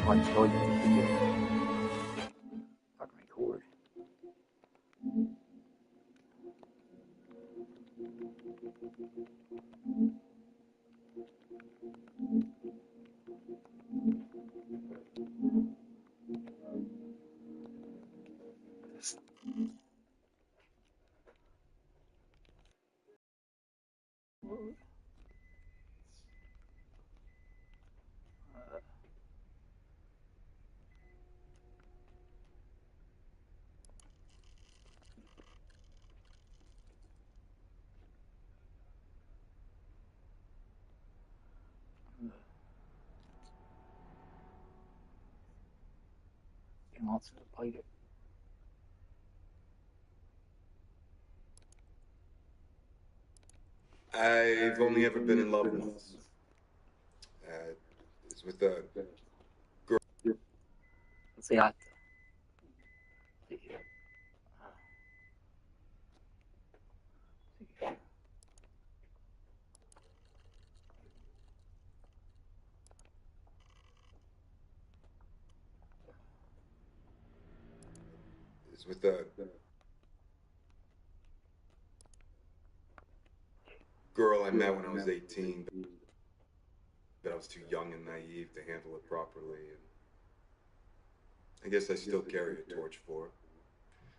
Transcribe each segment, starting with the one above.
I told you what to do. Fucking record. Can also play it. I've only ever been in love once. It's with a girl. Let's see, see here. See here. It's with a girl I met when I was 18, but I was too young and naive to handle it properly. And I guess I still carry a torch for her,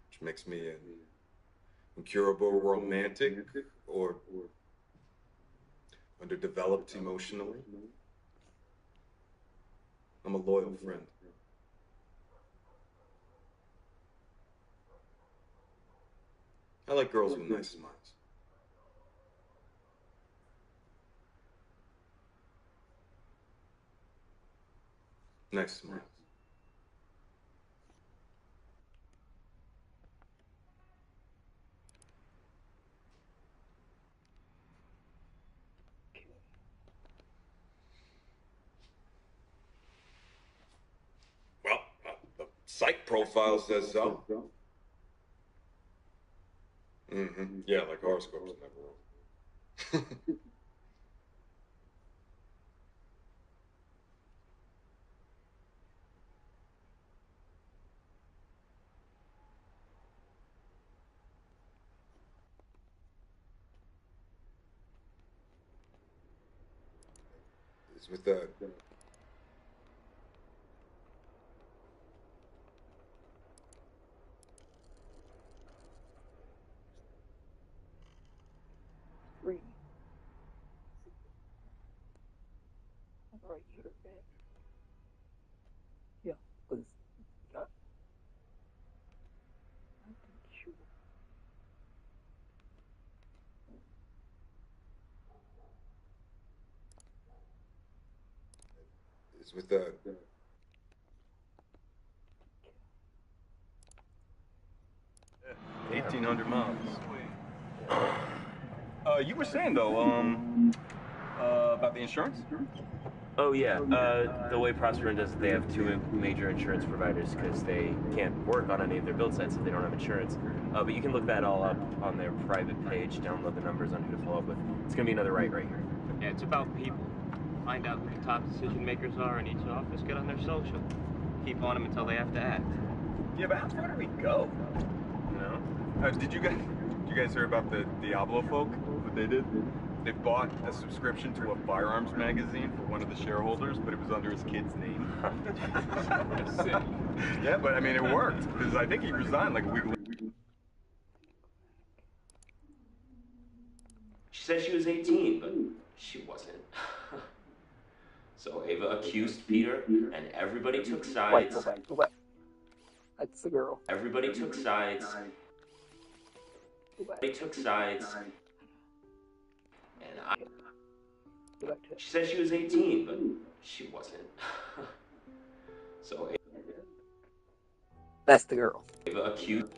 which makes me an incurable romantic or underdeveloped emotionally. I'm a loyal friend. I like girls with nice smiles. Nice smiles. Well, the psych profile says so. Mm-hmm. Yeah, like horoscopes never wrong. It's with the 3. Right here, man. Yeah, because I'm sure. it's with the 1,800 miles. You were saying though, about the insurance? Oh yeah, the way Prosperin does it, they have 2 major insurance providers because they can't work on any of their build sites if they don't have insurance. But you can look that all up on their private page, download the numbers on who to follow up with. It's gonna be another right here. Yeah, it's about people. Find out who the top decision makers are in each office, get on their social. Keep on them until they have to act. Yeah, but how far do we go? You know? Did you guys hear about the Diablo folk? What they did? They bought a subscription to a firearms magazine for one of the shareholders, but it was under his kid's name. Yeah, but I mean, it worked, because I think he resigned like a week later. She said she was 18, but she wasn't. So Ava accused Peter, and everybody took sides. Go back. That's the girl. Everybody took sides. Go back. They took sides. And Go back to it. she said she was 18, but she wasn't. So That's the girl. Ava accused.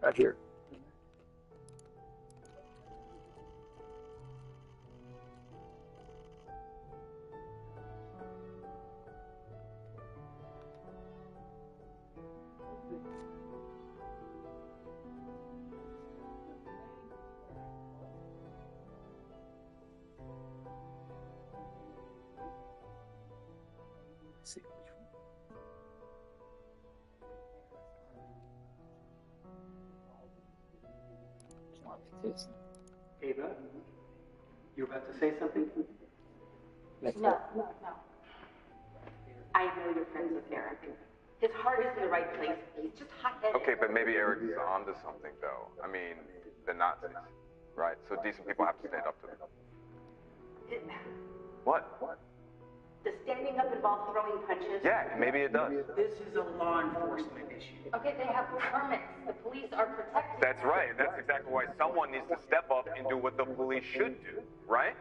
Right here. Let's see which one. It's not like this. Ava, you about to say something? That's No, her. no. I know you're friends with Eric. His heart is in the right place. He's just hot-headed. Okay, but maybe Eric's onto something, though. I mean, the Nazis, right? So decent people have to stand up to them. What? Does standing up involve throwing punches? Yeah, maybe it does. This is a law enforcement issue. Okay, they have permits. The police are protected. That's right. That's exactly why someone needs to step up and do what the police should do, right?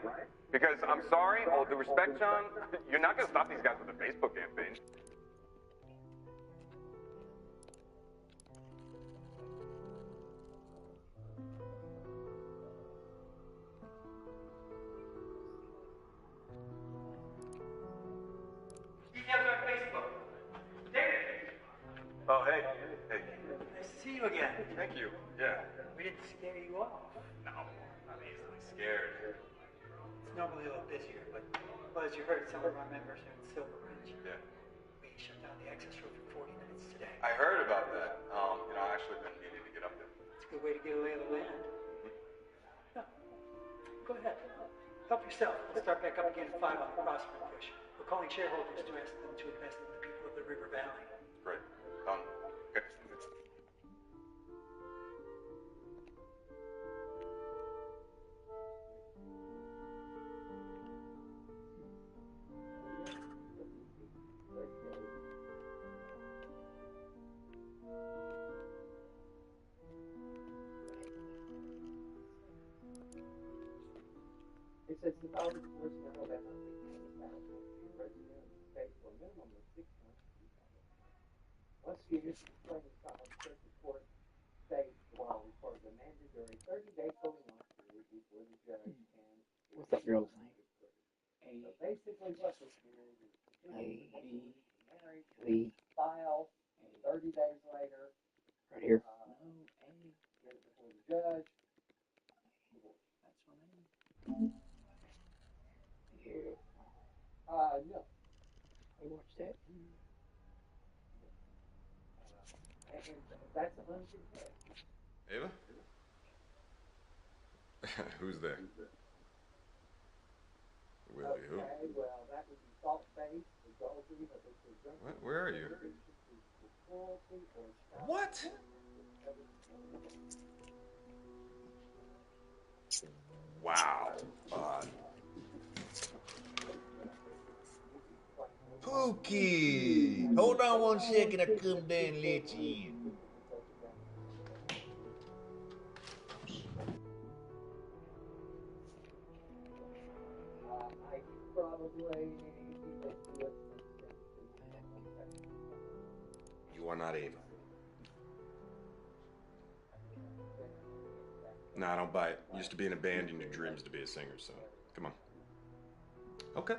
Because I'm sorry, all due respect, John, you're not going to stop these guys with a Facebook campaign. Details on Facebook. David! Oh, hey. Nice to see you again. Thank you. Yeah. We didn't scare you off. No, I'm easily scared. It's normally a little busier, but well, as you heard, some of our members are in Silver Ridge. Yeah. We shut down the access road for 40 minutes today. I heard about that. I actually been needing to get up there. It's a good way to get a lay of the land. No. Go ahead. Help yourself. We'll start back up again at 5 on the Prosper push. We're calling shareholders to ask them to invest in the people of the River Valley. Great. Done. Okay. It says the following personnel of Alabama resident of the state for a minimum of 6 months. Once the initial complaint is filed, the clerk report states while for the mandatory 30-day cooling off period before the judge can. What's that girl's name? So basically, what this is married, V. file, and 30 days later, Right here. get it before the judge. That's what I mean. Here. No. I watched that. And that's a unconfessed. Ava? Who's there? Willie, who? Okay, well, that would be salt face, adultery, but this is drunk. What? Where are you? Cruelty or What? Wow. Pookie! Hold on one second, I come down and let you in. I probably You are not Ava. Nah, I don't buy it. Used to be in a band and your dreams to be a singer, so come on. Okay,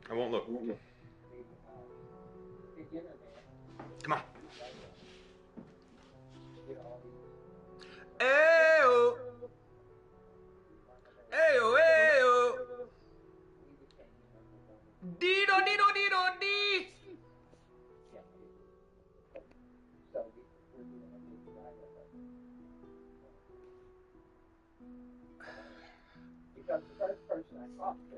I won't look. Come on. Ayo! Ayo, ayo! Dido, dido, dido, dee! Because the first person I talked to,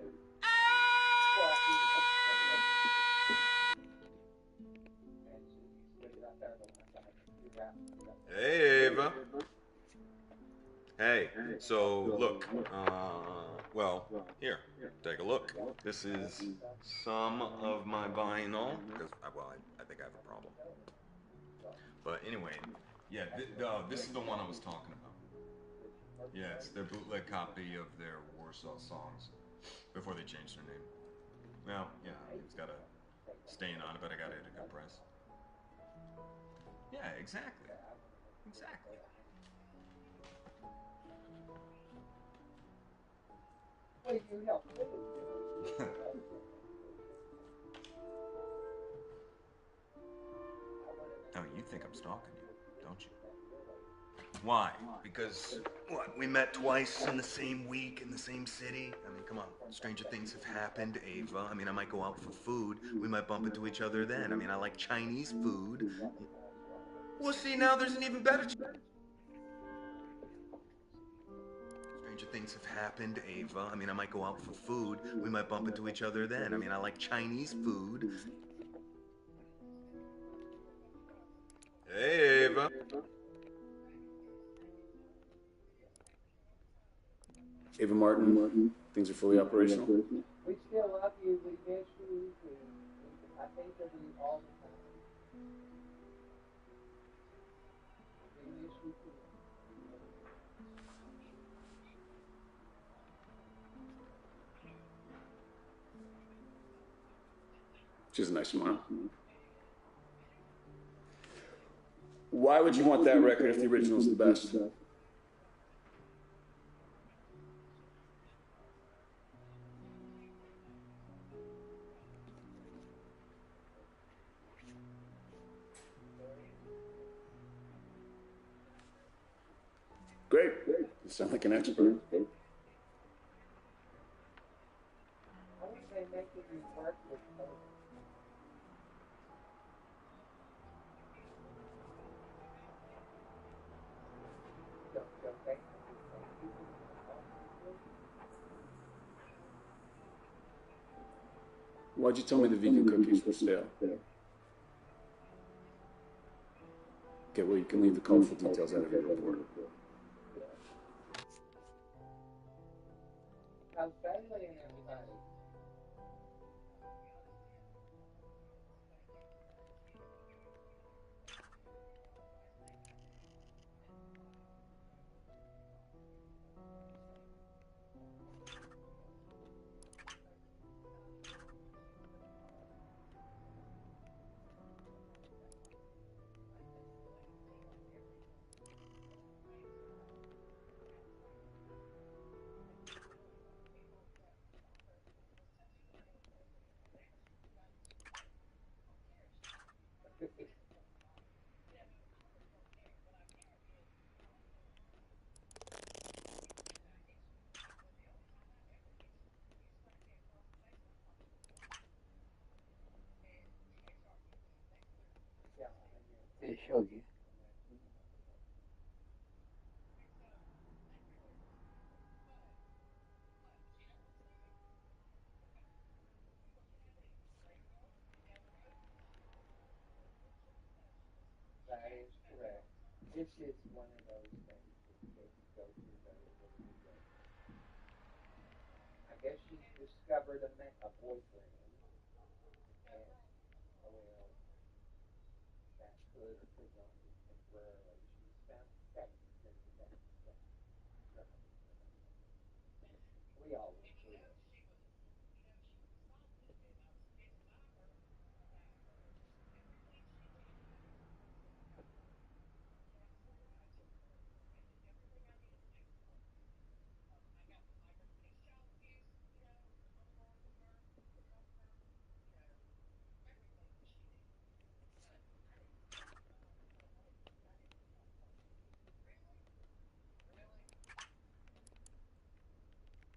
Hey, Ava. Hey, so look, Well, here, take a look. This is some of my vinyl, because, well, I think I have a problem. But anyway, yeah, this is the one I was talking about. Yeah, it's their bootleg copy of their Warsaw songs before they changed their name. Well, yeah, it's got a stain on it, but I got it at a good price. Yeah, exactly. Exactly. Well, you help too. Oh, you think I'm stalking you, don't you? Why? Because, what, we met twice in the same week in the same city? I mean, come on, stranger things have happened, Ava. I mean, I might go out for food. We might bump into each other then. I mean, I like Chinese food. Well, see, now there's an even better... Stranger things have happened, Ava. I mean, I might go out for food. We might bump into each other then. I mean, I like Chinese food. Hey, Ava. Ava Martin, things are fully operational. We still love you. We miss you. I think of you all the time. We miss you too. She has a nice smile. Why would you want that record if the original's the best? Great. You sound like an expert. I think they make it work with both. Why'd you tell me the vegan cookies were stale? Okay, well, you can leave the colorful details out of your report. How's Bailey and everybody? It showed you. That is correct. This is one of those things that you go through very quickly. I guess she discovered a boyfriend, and well, that could or could not be temporarily. She's found acceptance into that. We all went through it.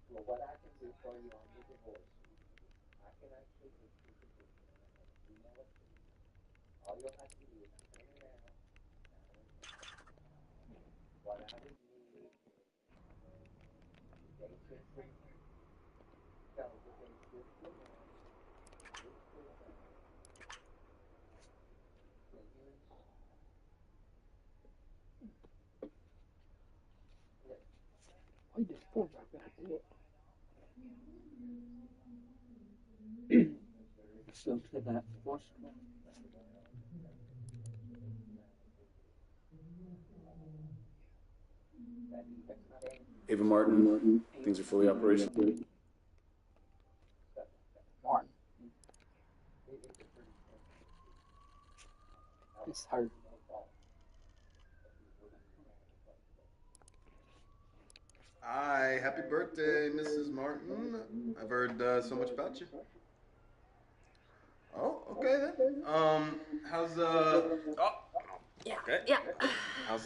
Well, what I can do for you on the divorce, I can actually issue the petition and email it to you. All you'll have to do is print it out. What I would need is the dates of freedom. So the dates this will run, this will run. Why does 4 back it? suit in that force. Ava Martin, things are fully operational. Martin. It's hard. Hi, happy birthday, Mrs. Martin. I've heard so much about you. Oh, okay then. How's Yeah. okay. Yeah. How's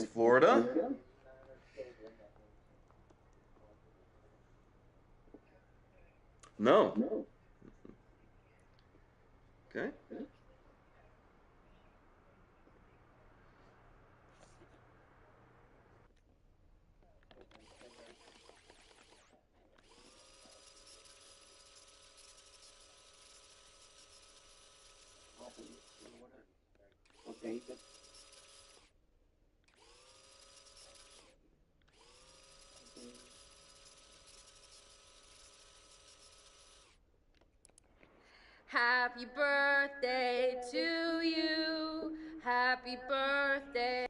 Florida? No. Okay. David. Happy birthday to you. Happy birthday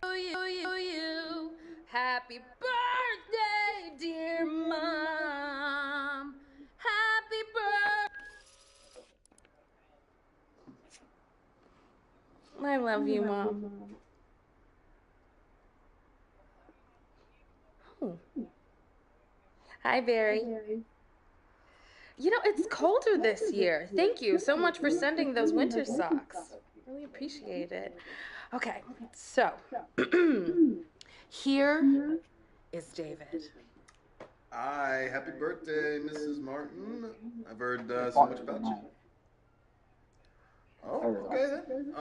to you. Happy birthday, dear mom. Happy birthday. I love you, Mom. Oh. Hi, Barry. You know, it's colder this year. Thank you so much for sending those winter socks. Really appreciate it. Okay, so here is David. Hi, happy birthday, Mrs. Martin. I've heard so much about you. Oh, okay then.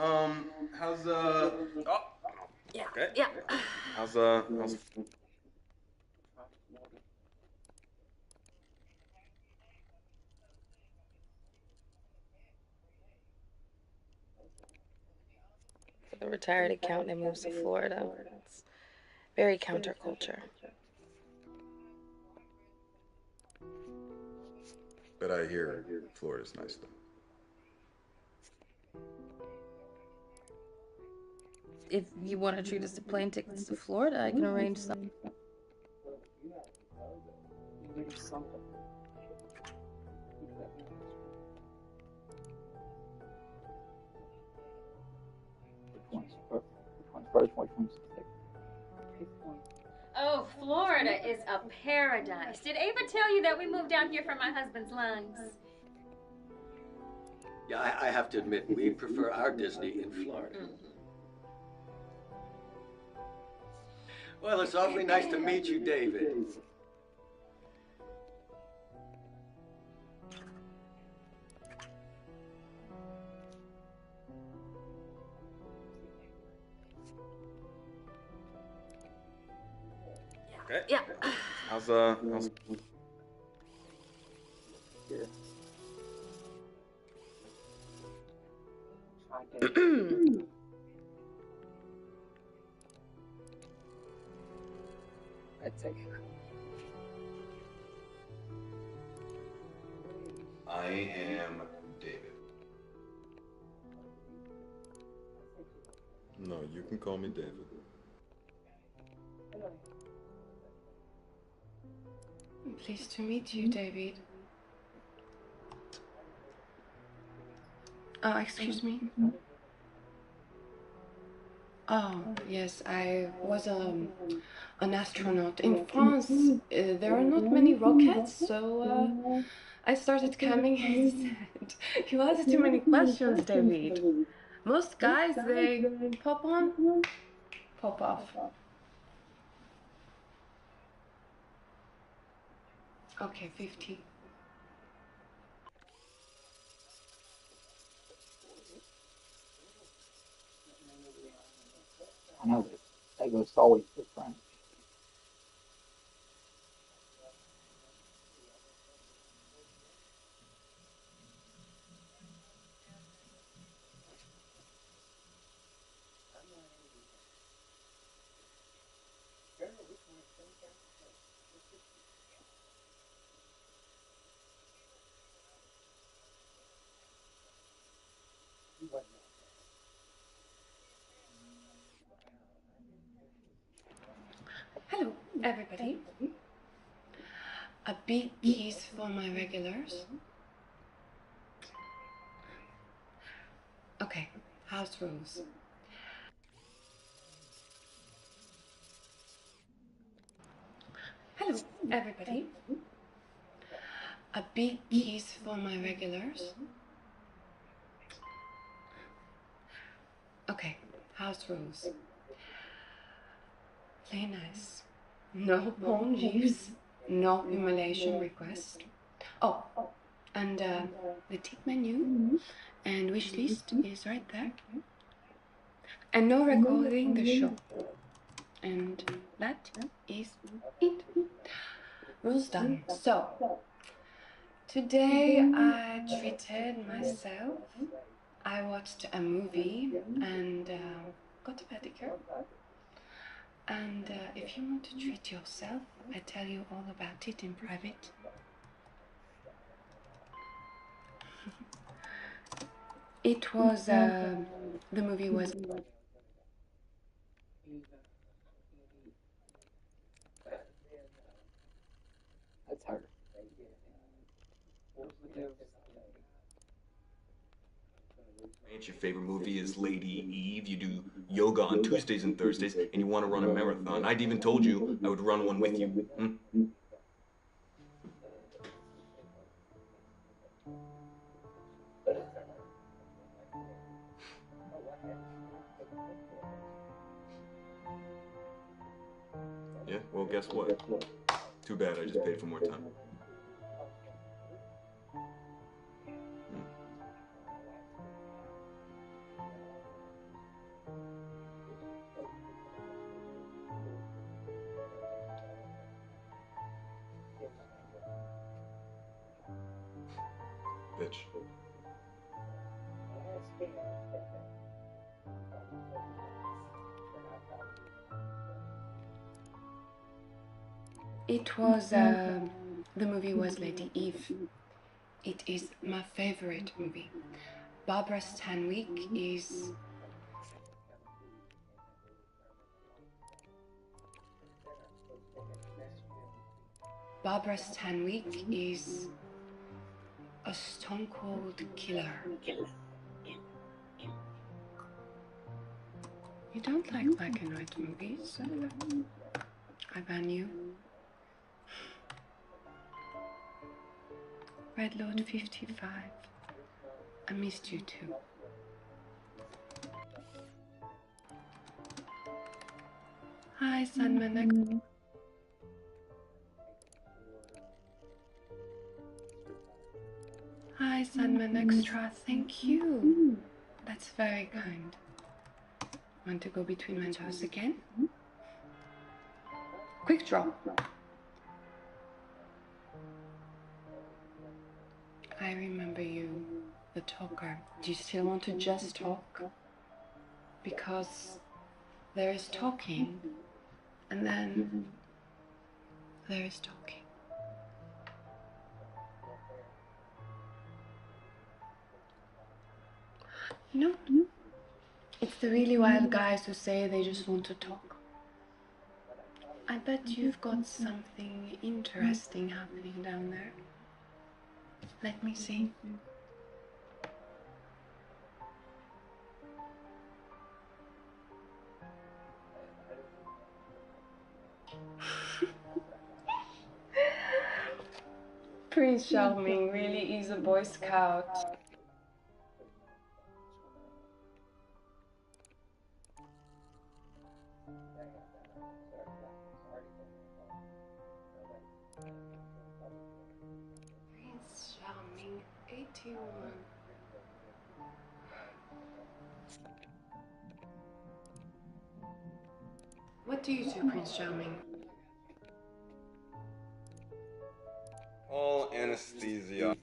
How's Yeah. okay. Yeah. How's For the retired accountant who moves to Florida. It's very counterculture. But I hear Florida's nice though. If you want to treat us to plane tickets to Florida, I can arrange some. Which one's first? Which one's second? Oh, Florida is a paradise. Did Ava tell you that we moved down here for my husband's lungs? Yeah, I have to admit, we prefer our Disney in Florida. Well, it's awfully nice to meet you, David. Okay. Yeah. How's Here. That's it. I am David. No, you can call me David. Pleased to meet you, David. Oh, excuse me. Oh, yes, I was an astronaut. In France, there are not many rockets, so I started coming and said, you asked too many questions, David. Most guys, they pop on, pop off. Okay, 50. I know that goes always to French. everybody. A big kiss for my regulars. Okay, house rules. Hello, everybody. A big kiss for my regulars. Okay, house rules. Play nice. No porn use. No humiliation request. Oh, and the tip menu and wish list is right there. And no recording the show. And that is it. Rules done. So, today I treated myself. I watched a movie and got a pedicure. And if you want to treat yourself, I tell you all about it in private. It was, the movie was... That's hard. Your favorite movie is Lady Eve. You do yoga on Tuesdays and Thursdays, and you want to run a marathon. I'd even told you I would run one with you. Hmm? Yeah, well, guess what? Too bad I just paid for more time. Bitch. It was, the movie was Lady Eve. It is my favorite movie. Barbara Stanwyck is... Barbara Stanwyck is a stone cold killer. You don't like black and white movies? I ban you. Red Lord 55. I missed you too. Hi, Sandman. Hi, Sandman Extra. Thank you. That's very kind. Want to go between my toes again? Quick draw. I remember you, the talker. Do you still want to just talk? Because there is talking, and then there is talking. No, it's the really wild guys who say they just want to talk. I bet you've got something interesting happening down there. Let me see. Prince Charming really is a Boy Scout. Prince Charming, 81. What do you do, Prince Charming? All anesthesia.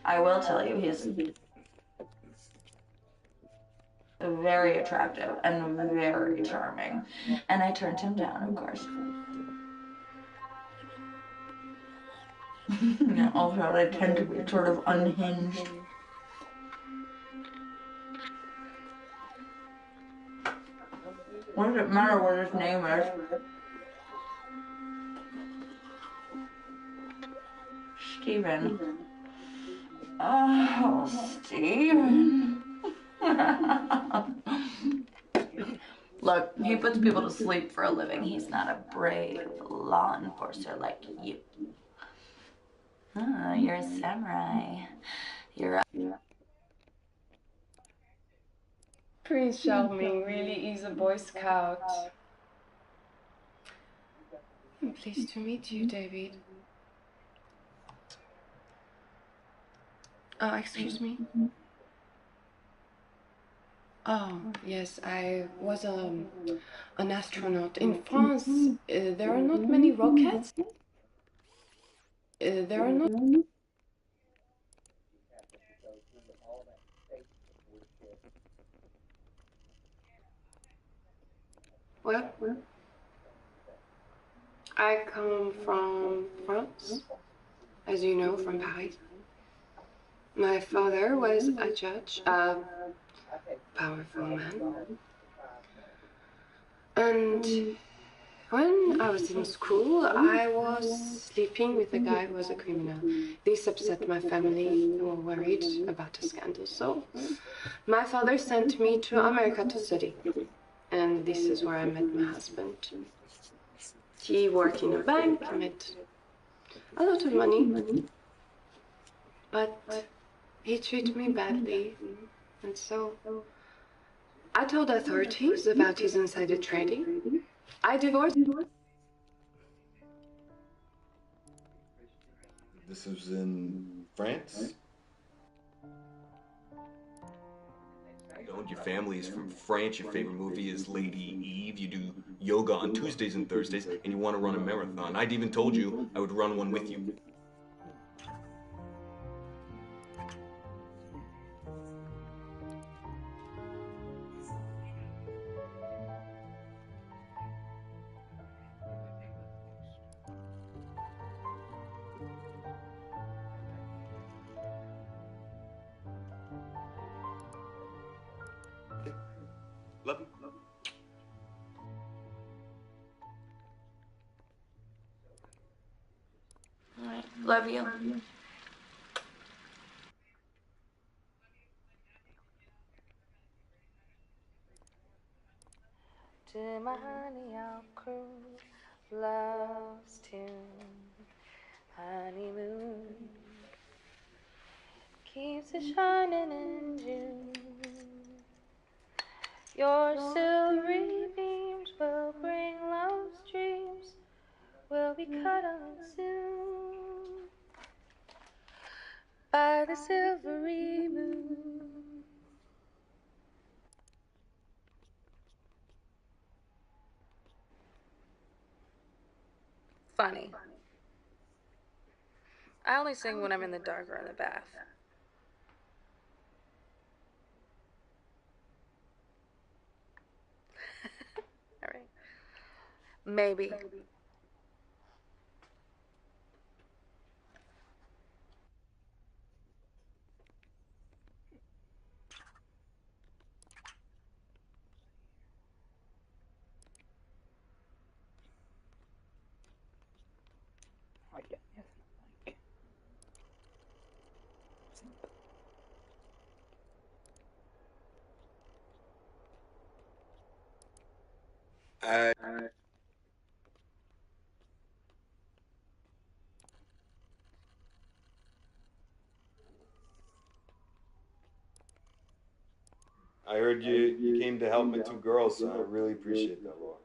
I will tell you, he's very attractive and very charming. And I turned him down, of course. Also, I tend to be sort of unhinged. What does it matter what his name is? Steven. Oh, Steven. Look, he puts people to sleep for a living. He's not a brave law enforcer like you. Oh, you're a samurai. You're a... Prince Charming really is a Boy Scout. I'm pleased to meet you, David. Oh, excuse me. Oh, yes, I was an astronaut. In France, there are not many rockets. There are not... Well, I come from France, as you know, from Paris. My father was a judge, a powerful man. And when I was in school, I was sleeping with a guy who was a criminal. This upset my family, who were worried about a scandal. So my father sent me to America to study. And this is where I met my husband. He worked in a bank, made a lot of money. But he treated me badly. And so I told authorities about his insider trading. I divorced. This was in France? Your family is from France, your favorite movie is Lady Eve, you do yoga on Tuesdays and Thursdays, and you want to run a marathon. I'd even told you I would run one with you. Love you. All right. Love you. To my honey, I'll cruise love's tune. Honeymoon keeps it shining in June. Your silvery beams will bring love's dreams. We'll be cuddling soon by the silvery moon. Funny. I only sing when I'm in the dark or in the bath. All right. Maybe. I heard you came to help my two girls, so I really appreciate that, Laura.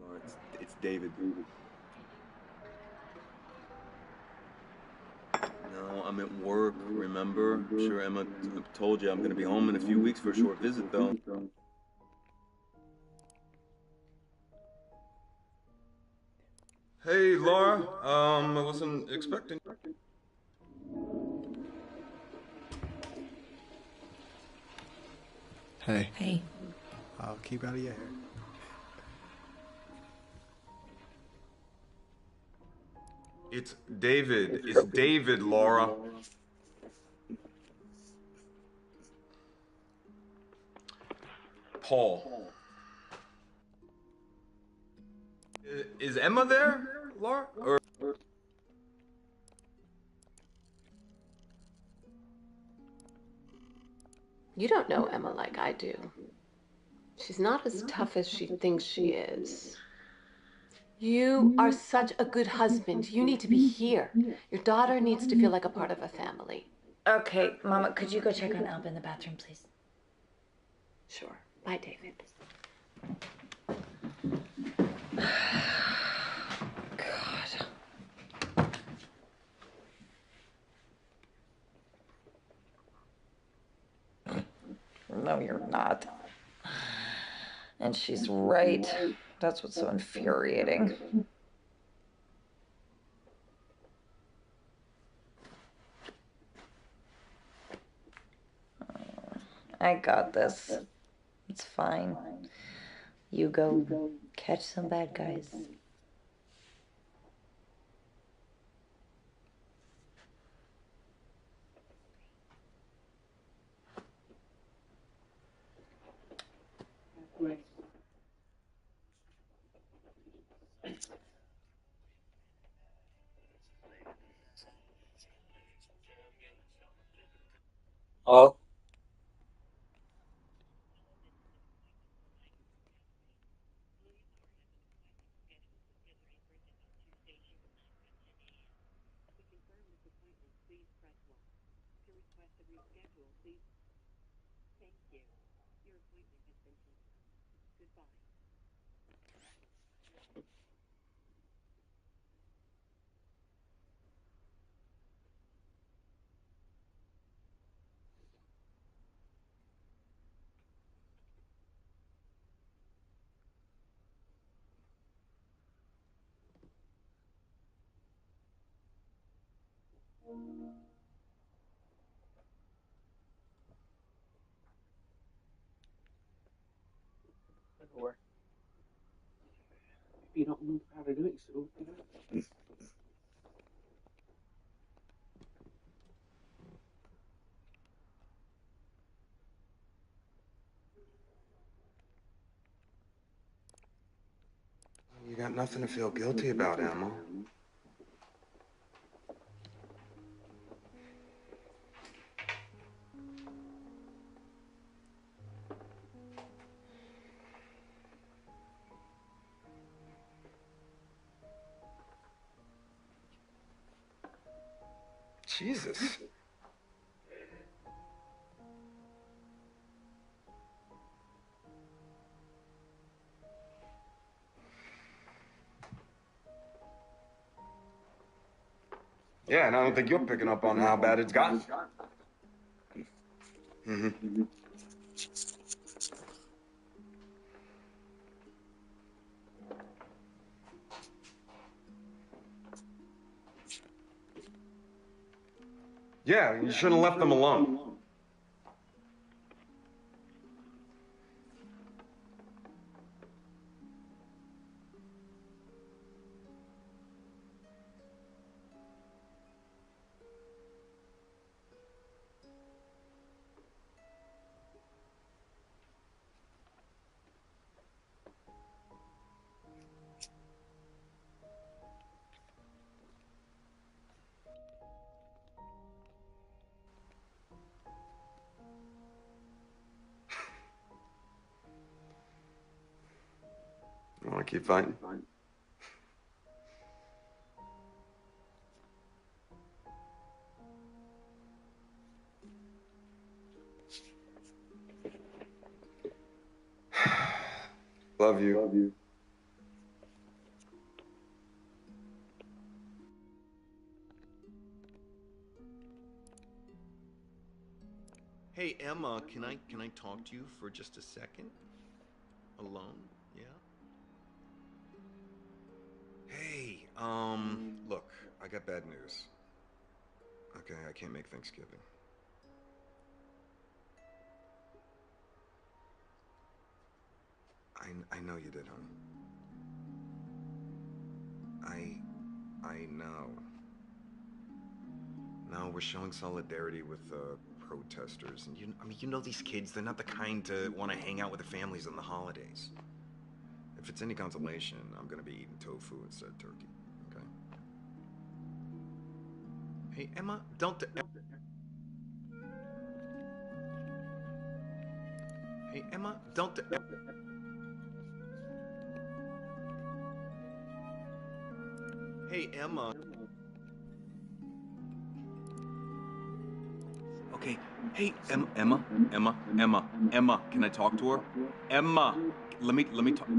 Oh, it's David. No, I'm at work, remember? I'm sure Emma told you I'm going to be home in a few weeks for a short visit, though. Hey, Laura. I wasn't expecting. Hey. Hey. I'll keep out of your hair. It's David. It's David, Laura. Paul. Is Emma there, Laura? Or You don't know Emma like I do. She's not as tough as she thinks she is. You are such a good husband. You need to be here. Your daughter needs to feel like a part of a family. Okay, Mama, could you go check on Alba in the bathroom, please? Sure. Bye, David. God. No, you're not. And she's right. That's what's so infuriating. I got this. It's fine. You go catch some bad guys. Oh. Where? You don't know how to do it, so. You got nothing to feel guilty about, Emma. Jesus. Yeah, and I don't think you're picking up on how bad it's gotten. Mm-hmm. Yeah, you shouldn't have left them alone. You want to keep fighting? Love you. Love you. hey Emma, can I talk to you for just a second? Alone? Yeah. Hey, look, I got bad news. Okay, I can't make Thanksgiving. I know you did, honey. I know. No, we're showing solidarity with protesters, and you know these kids. They're not the kind to want to hang out with their families on the holidays. If it's any consolation, I'm gonna be eating tofu instead of turkey. Okay. Hey, Emma, don't. Hey, Emma, don't. Hey, Emma. Okay. Hey, Emma. Can I talk to her? Emma, let me talk.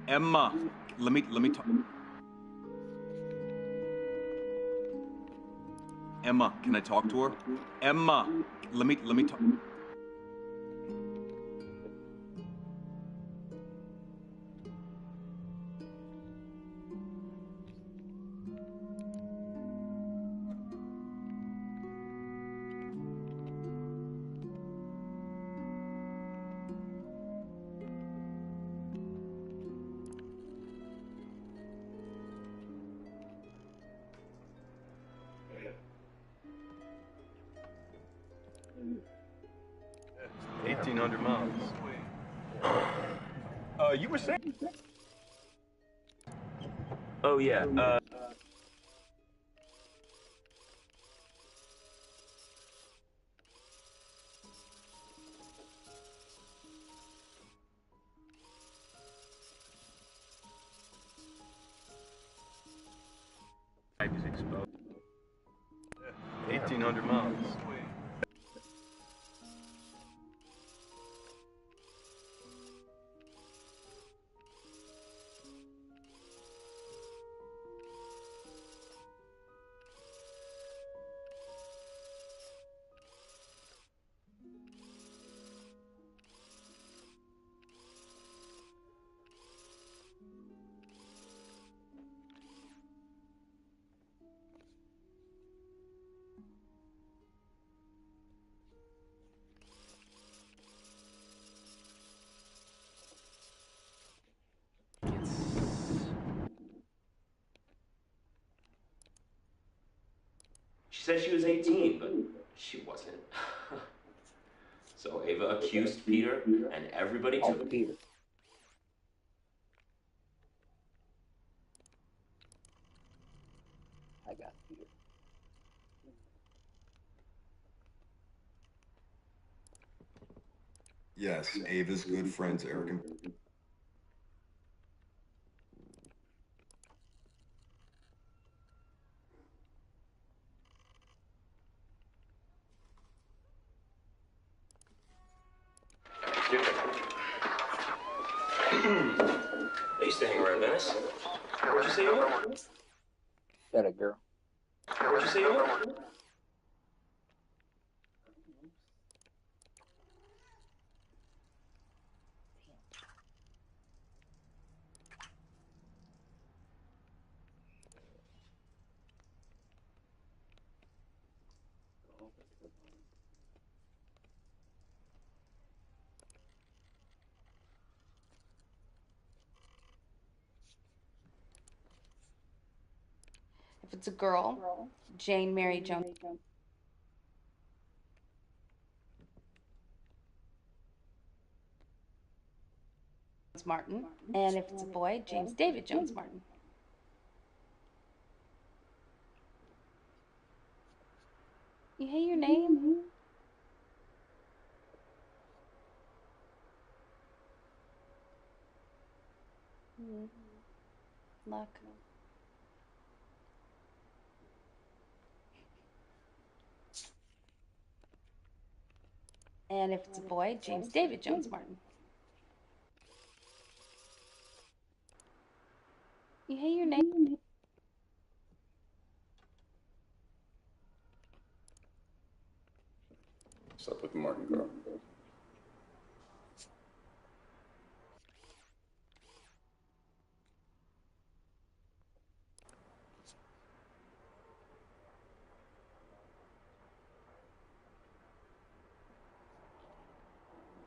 Emma, let me talk. Emma, can I talk to her? Emma, let me talk. Yeah, 1,800 miles. You were saying? Oh yeah. Pipe is exposed. Yeah, 1,800 miles. She said she was 18, but she wasn't. So Ava accused Peter, and everybody took it. Peter. I got Peter. Yes, Ava's good friends, Eric and. I used to hang around Venice. Where'd you say you were? Said it, girl. Where'd you say you were? If it's a girl, Jane Mary Jones Martin. And if it's a boy, James David Jones Martin. You hate your name? Luck. And if it's a boy, James David Jones Martin. You hate your name? What's up with the Martin girl?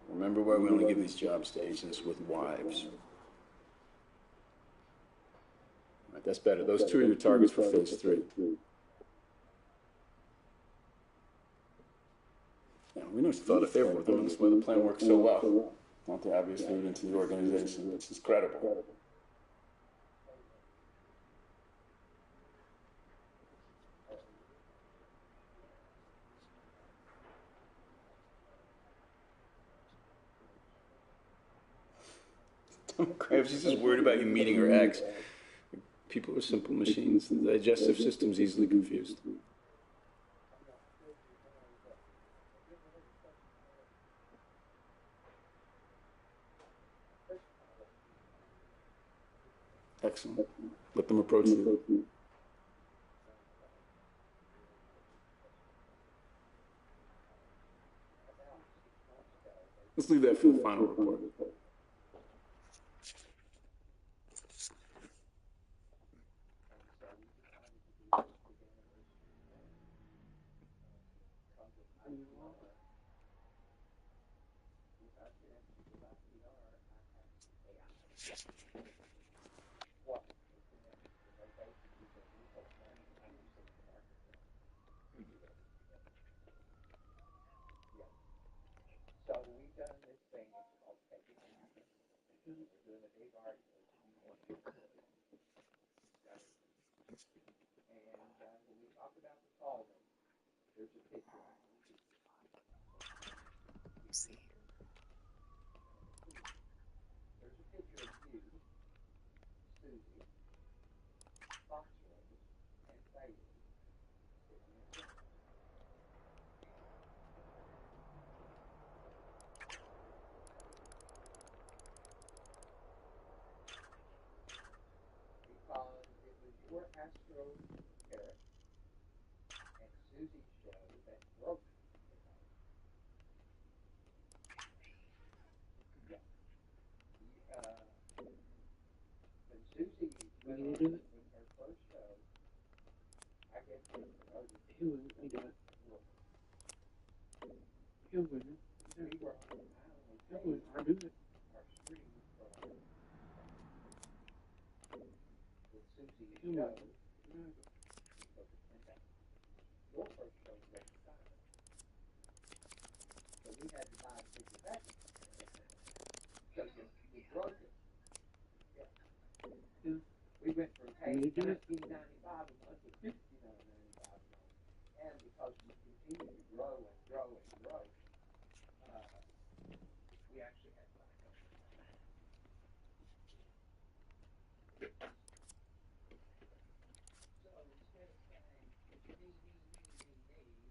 Remember why we only give these jobs to agents with wives. That's better. Those two are your targets for phase 3. Now, we know you thought a favor with them, and that's why the plan worked so well. Not the obvious route into the organization, which is credible. Krabs, she's just worried about you meeting her ex. People are simple machines. The digestive system's easily confused. Excellent. Let them approach you. Let's leave that for the final report. So we've done this thing, it's called taking action. We're doing a big article. And when we talk about the solvent, there's a picture. You see? There's a picture of you, Susie, Foxrose, and Bailey. Because it was your Astro Parrot and Susie's show that broke the code. Yeah. When Susie went on with her first show, I guess it was we were on the island with our stream with Susie's show. Your first show was at the time. So we had to buy a picture back. So you broke it. Yeah. We went from paying $19.95 a month to $59.95 a month. And because we continued to grow and grow and grow, we actually had to buy a couple. So instead of saying, it's me, I'm crazy.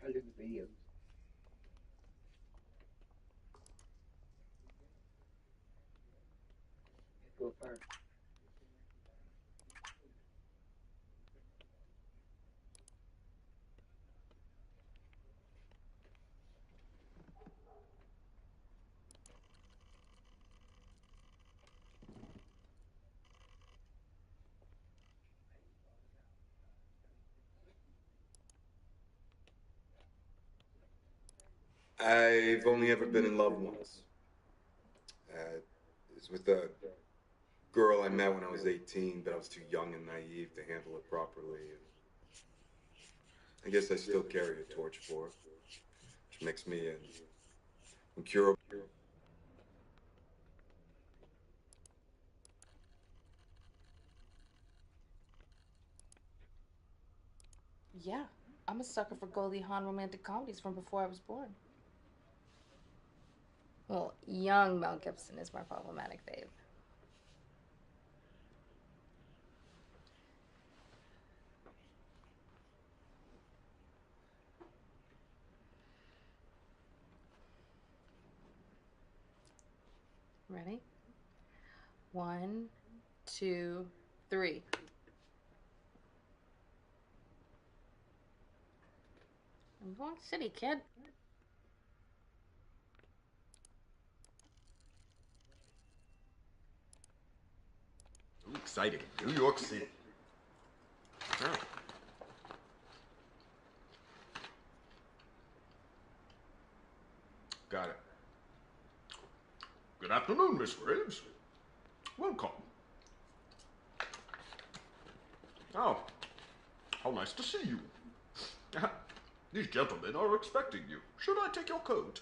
tell you the videos. Go first. I've only ever been in love once. It was with a girl I met when I was 18, but I was too young and naive to handle it properly. And I guess I still carry a torch for her, which makes me an incurable. Yeah, I'm a sucker for Goldie Hawn romantic comedies from before I was born. Well, young Mel Gibson is more problematic, babe. Ready? 1, 2, 3. I'm going city, kid. Ooh, exciting. New York City. Oh. Got it. Good afternoon, Miss Graves. Welcome. Oh, how nice to see you. These gentlemen are expecting you. Should I take your coat?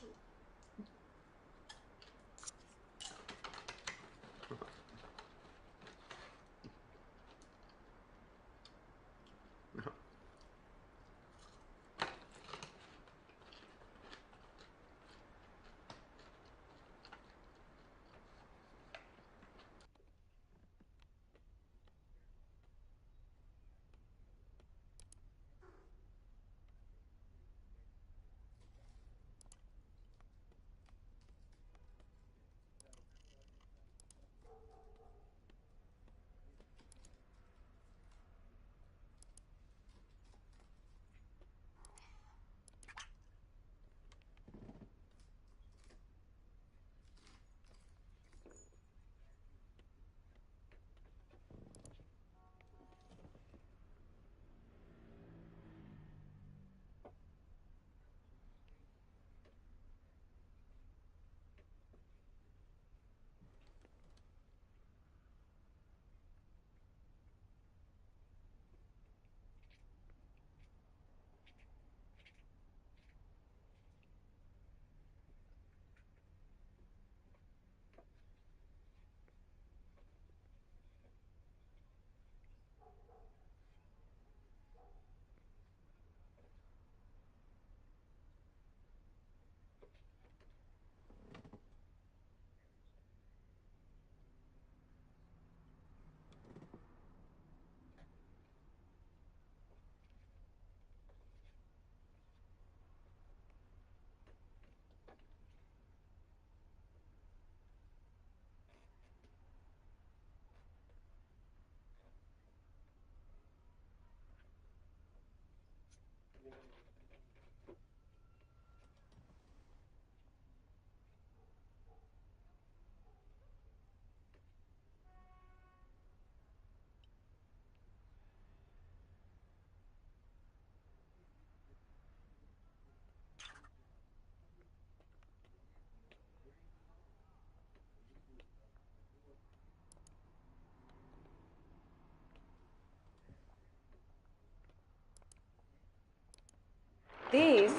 These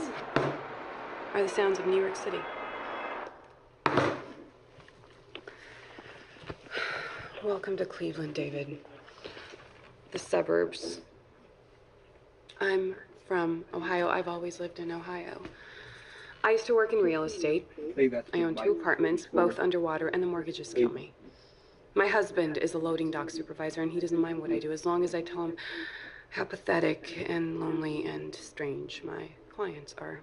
are the sounds of New York City. Welcome to Cleveland, David. The suburbs. I'm from Ohio. I've always lived in Ohio. I used to work in real estate. I own 2 apartments, both underwater, and the mortgages kill me. My husband is a loading dock supervisor, and he doesn't mind what I do as long as I tell him how pathetic and lonely and strange my clients are.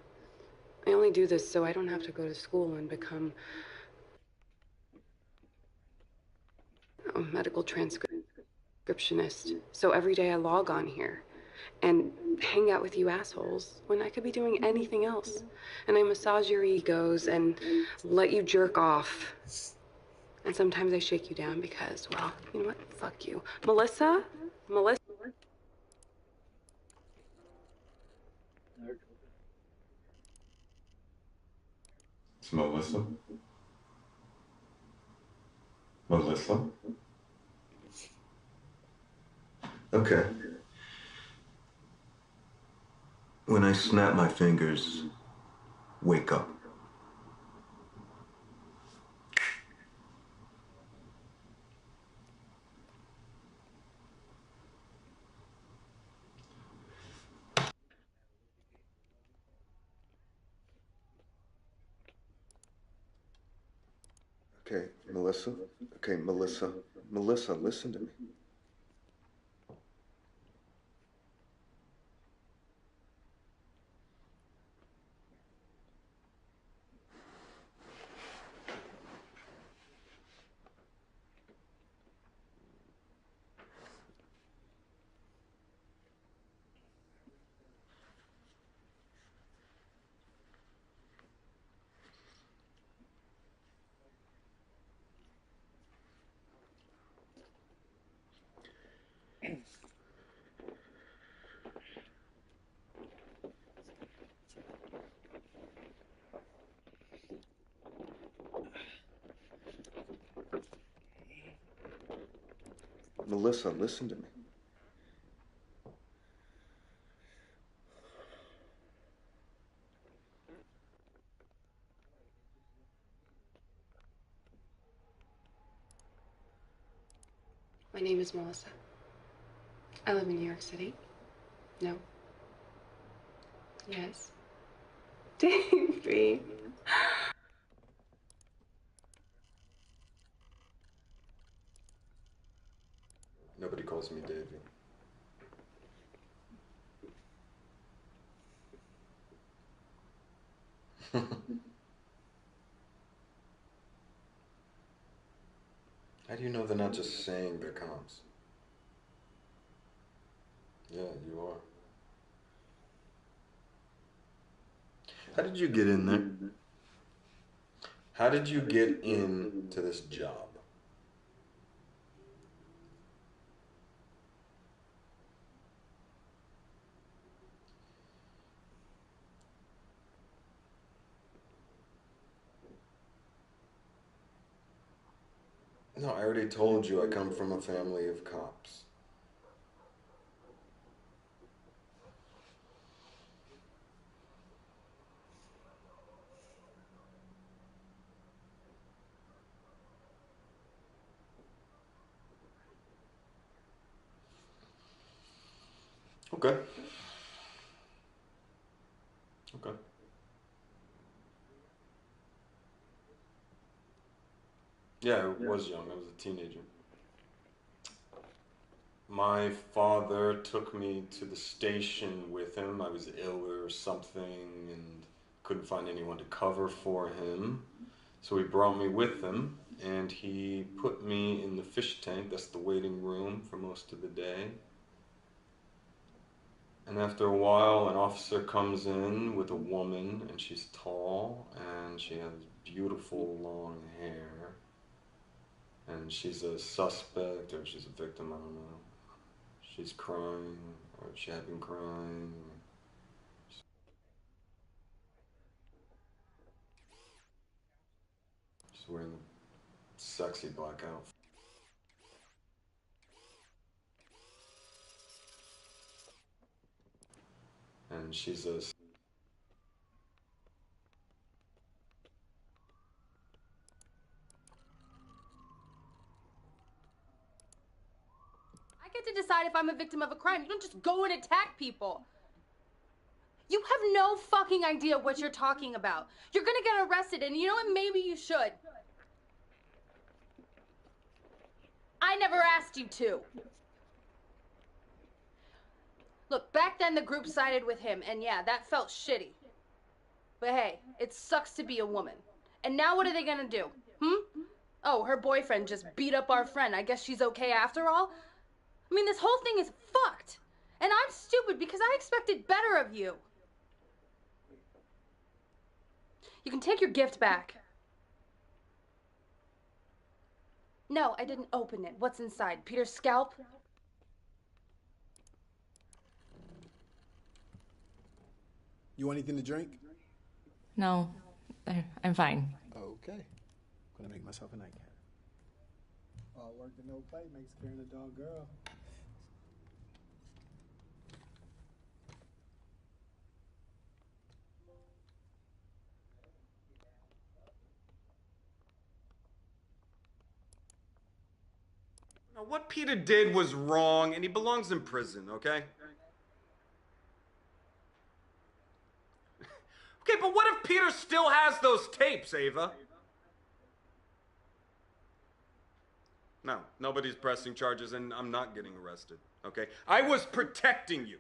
I only do this so I don't have to go to school and become a medical transcriptionist. So every day I log on here and hang out with you assholes when I could be doing anything else. And I massage your egos and let you jerk off. And sometimes I shake you down because, well, you know what? Fuck you. Melissa? It's Melissa? Melissa? Okay. When I snap my fingers, wake up. Okay, Melissa. Okay, Melissa. Melissa, listen to me. Melissa, listen to me. My name is Melissa. I live in New York City. No. Yes. Davey. Nobody calls me Davey. How do you know they're not just saying they're comps? Yeah, you are. How did you get in there? How did you get into this job? No, I already told you I come from a family of cops. Okay. Okay. Yeah, I was young. I was a teenager. My father took me to the station with him. I was ill or something and couldn't find anyone to cover for him. So he brought me with him and he put me in the fish tank. That's the waiting room for most of the day. And after a while, an officer comes in with a woman, and she's tall, and she has beautiful long hair. And she's a suspect, or she's a victim, I don't know. She's crying, or she had been crying. She's wearing a sexy black outfit. And she's a... I get to decide if I'm a victim of a crime. You don't just go and attack people. You have no fucking idea what you're talking about. You're gonna get arrested, and you know what? Maybe you should. I never asked you to. Look, back then the group sided with him, and yeah, that felt shitty. But hey, it sucks to be a woman. And now what are they gonna do? Oh, her boyfriend just beat up our friend. I guess she's okay after all? I mean, this whole thing is fucked. And I'm stupid because I expected better of you. You can take your gift back. No, I didn't open it. What's inside? Peter's scalp? You want anything to drink? No, I'm fine. Okay. I'm gonna make myself a nightcap. All work and no play makes carrying a dog girl. Now, what Peter did was wrong, and he belongs in prison, okay? Okay, but what if Peter still has those tapes, Ava? No, nobody's pressing charges, and I'm not getting arrested, okay? I was protecting you.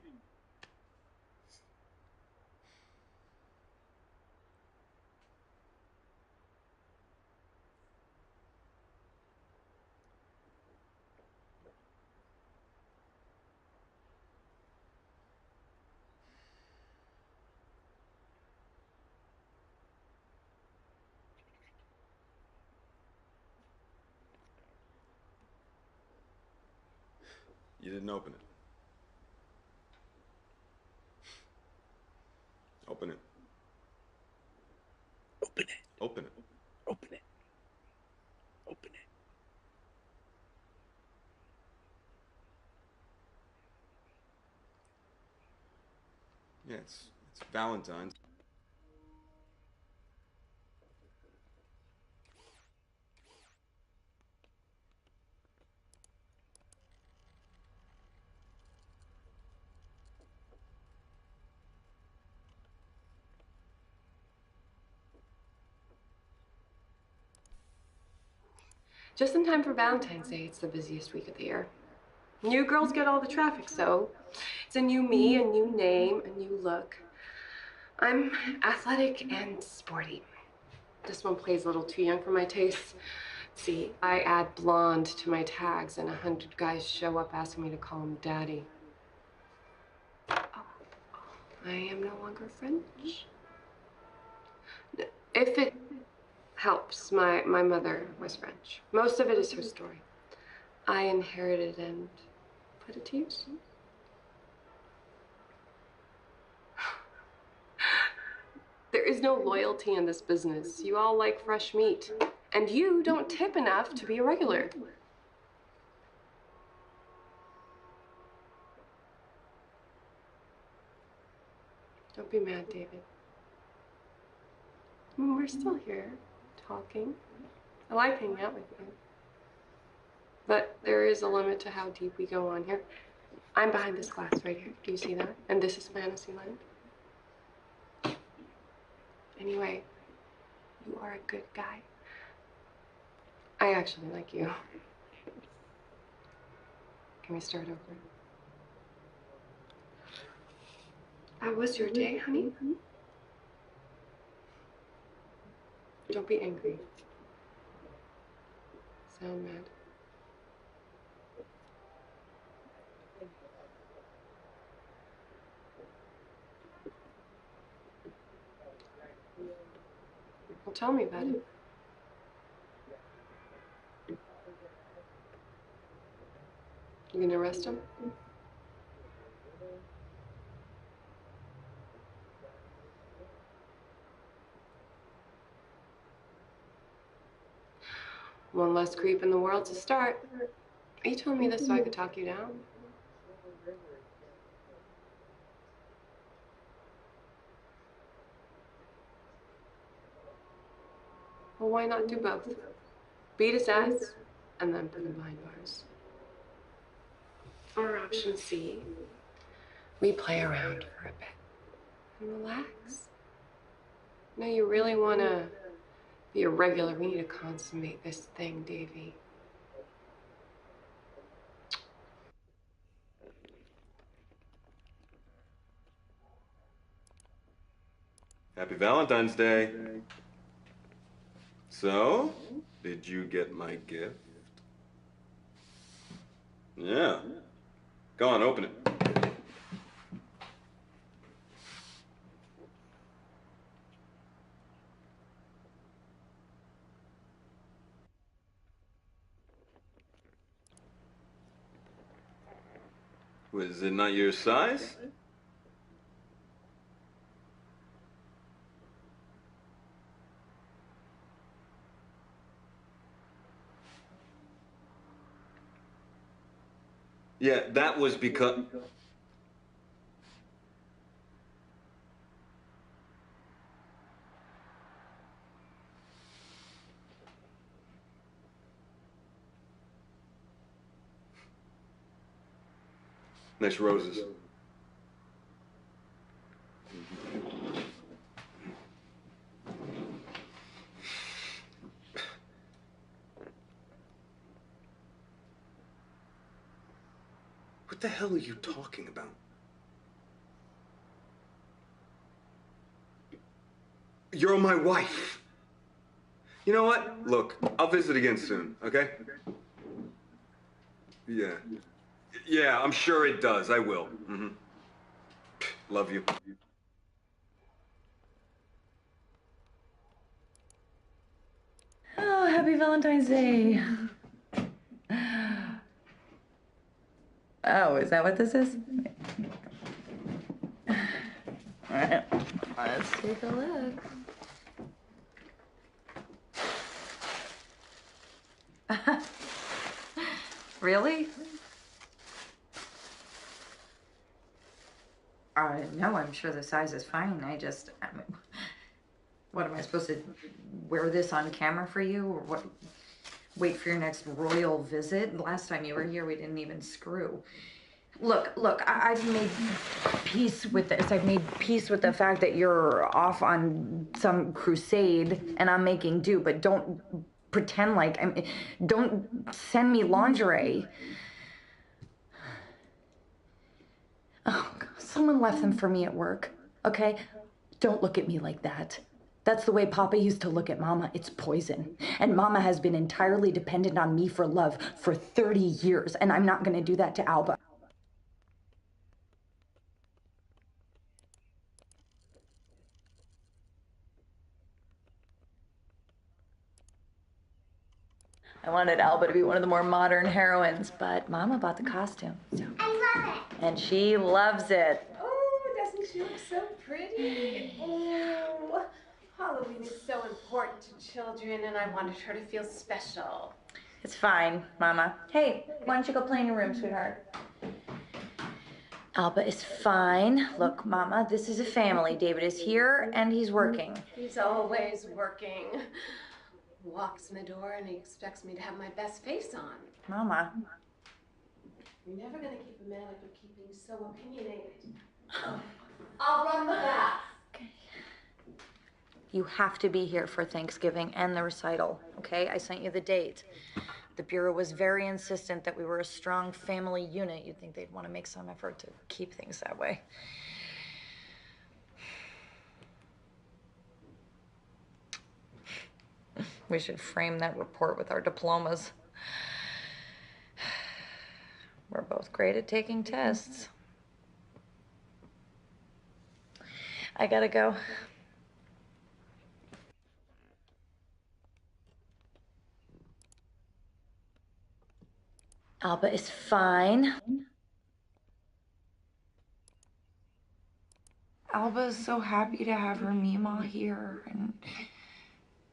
You didn't open it. Open it. Open it. Open it. Open it. Open it. Yeah, it's Valentine's. Just in time for Valentine's Day. It's the busiest week of the year. New girls get all the traffic, so it's a new me, a new name, a new look. I'm athletic and sporty. This one plays a little too young for my tastes. See, I add blonde to my tags, and 100 guys show up asking me to call him daddy. Oh, I am no longer French. If it helps, my mother was French. Most of it is her story. I inherited and put it to use. There is no loyalty in this business. You all like fresh meat. And you don't tip enough to be a regular. Don't be mad, David. I mean, we're still here, talking. I like hanging out with you. But there is a limit to how deep we go on here. I'm behind this glass right here. Do you see that? And this is Fantasy Land. Anyway, you are a good guy. I actually like you. Can we start over? How was your day, honey? Don't be angry. Sound mad. Well, tell me about it. You gonna arrest him? One less creep in the world to start. Are you telling me this so I could talk you down? Well, why not do both? Beat his ass and then put him behind bars. Or option C, we play around for a bit and relax. No, you really want to be a regular. We need to consummate this thing, Davey. Happy Valentine's Day. So, did you get my gift? Yeah. Go on, open it. Was it not your size? Yeah, that was because... Nice roses. What the hell are you talking about? You're my wife. You know what? Look, I'll visit again soon, okay? Yeah. Yeah, I'm sure it does. I will. Mm-hmm. Love you. Oh, happy Valentine's Day. Oh, is that what this is? All right, let's take a look. Really? No, I'm sure the size is fine. I mean, what am I supposed to wear this on camera for you, or what? Wait for your next royal visit? Last time you were here, we didn't even screw. Look, I've made peace with this. I've made peace with the fact that you're off on some crusade and I'm making do, but don't pretend like don't send me lingerie. Oh, God, someone left them for me at work, okay? Don't look at me like that. That's the way Papa used to look at Mama. It's poison. And Mama has been entirely dependent on me for love for 30 years, and I'm not gonna do that to Alba. I wanted Alba to be one of the more modern heroines, but Mama bought the costume. So. I love it. And she loves it. Oh, doesn't she look so pretty? Oh, Halloween is so important to children, and I wanted her to feel special. It's fine, Mama. Hey, why don't you go play in your room, sweetheart? Alba is fine. Look, Mama, this is a family. David is here, and he's working. He's always working. Walks in the door and he expects me to have my best face on. Mama. You're never gonna keep a man like you're keeping so opinionated. I'll run the bath. Okay. You have to be here for Thanksgiving and the recital, okay? I sent you the date. The Bureau was very insistent that we were a strong family unit. You'd think they'd want to make some effort to keep things that way. We should frame that report with our diplomas. We're both great at taking tests. I gotta go. Alba is fine. Alba is so happy to have her Meemaw here, and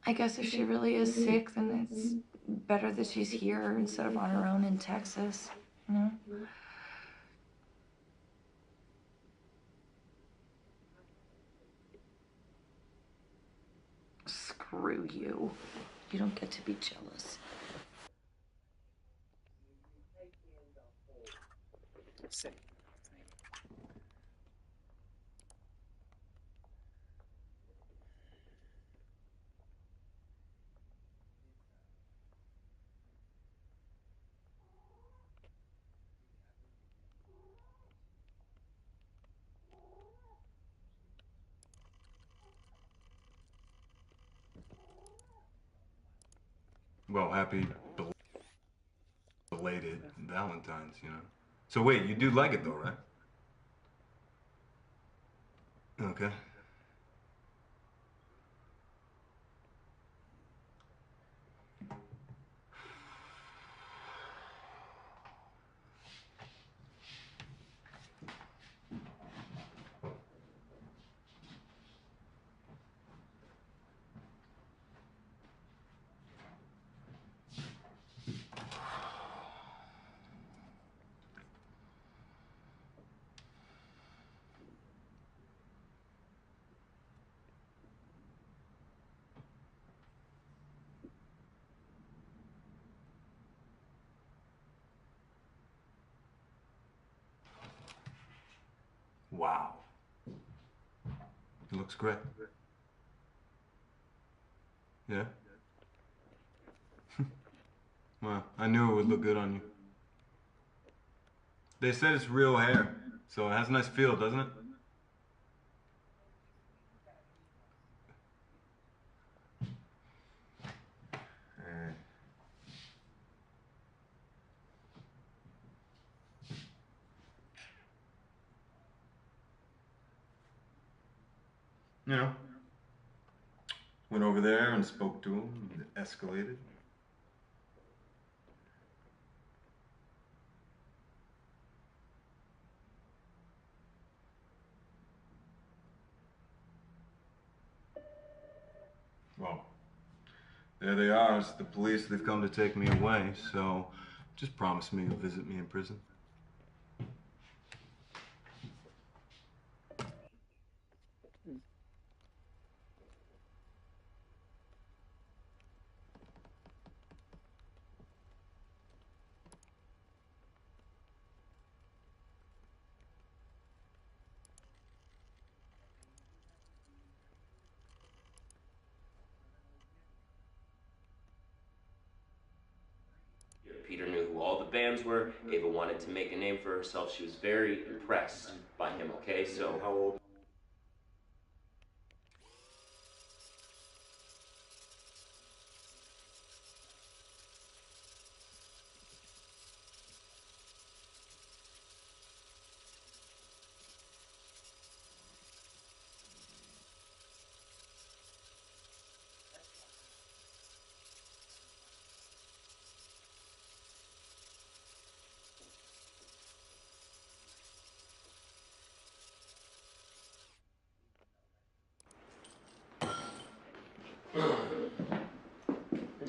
I guess if she really is sick, then it's better that she's here instead of on her own in Texas, you know? Screw you. You don't get to be jealous. Sit. Well, happy belated Valentine's, you know. So wait, you do like it though, right? Okay. Wow. It looks great. Yeah? Well, I knew it would look good on you. They said it's real hair, so it has a nice feel, doesn't it? You know, went over there and spoke to him, and it escalated. Well, there they are. It's the police. They've come to take me away, so just promise me you'll visit me in prison. Peter knew who all the bands were. Ava wanted to make a name for herself. She was very impressed by him, okay? So how old?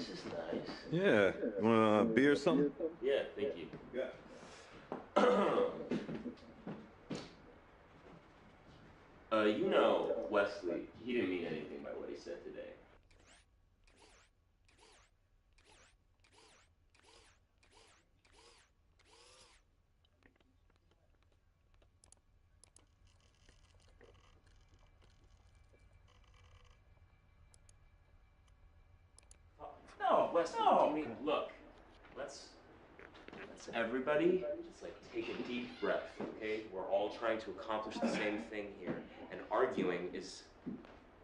this is nice. Yeah. You want a beer or something? Yeah, thank you. Yeah. You know, Wesley, he didn't mean anything by what he said today. No, Wesley, I mean, look, let's everybody just like take a deep breath, okay? We're all trying to accomplish the same thing here, and arguing is...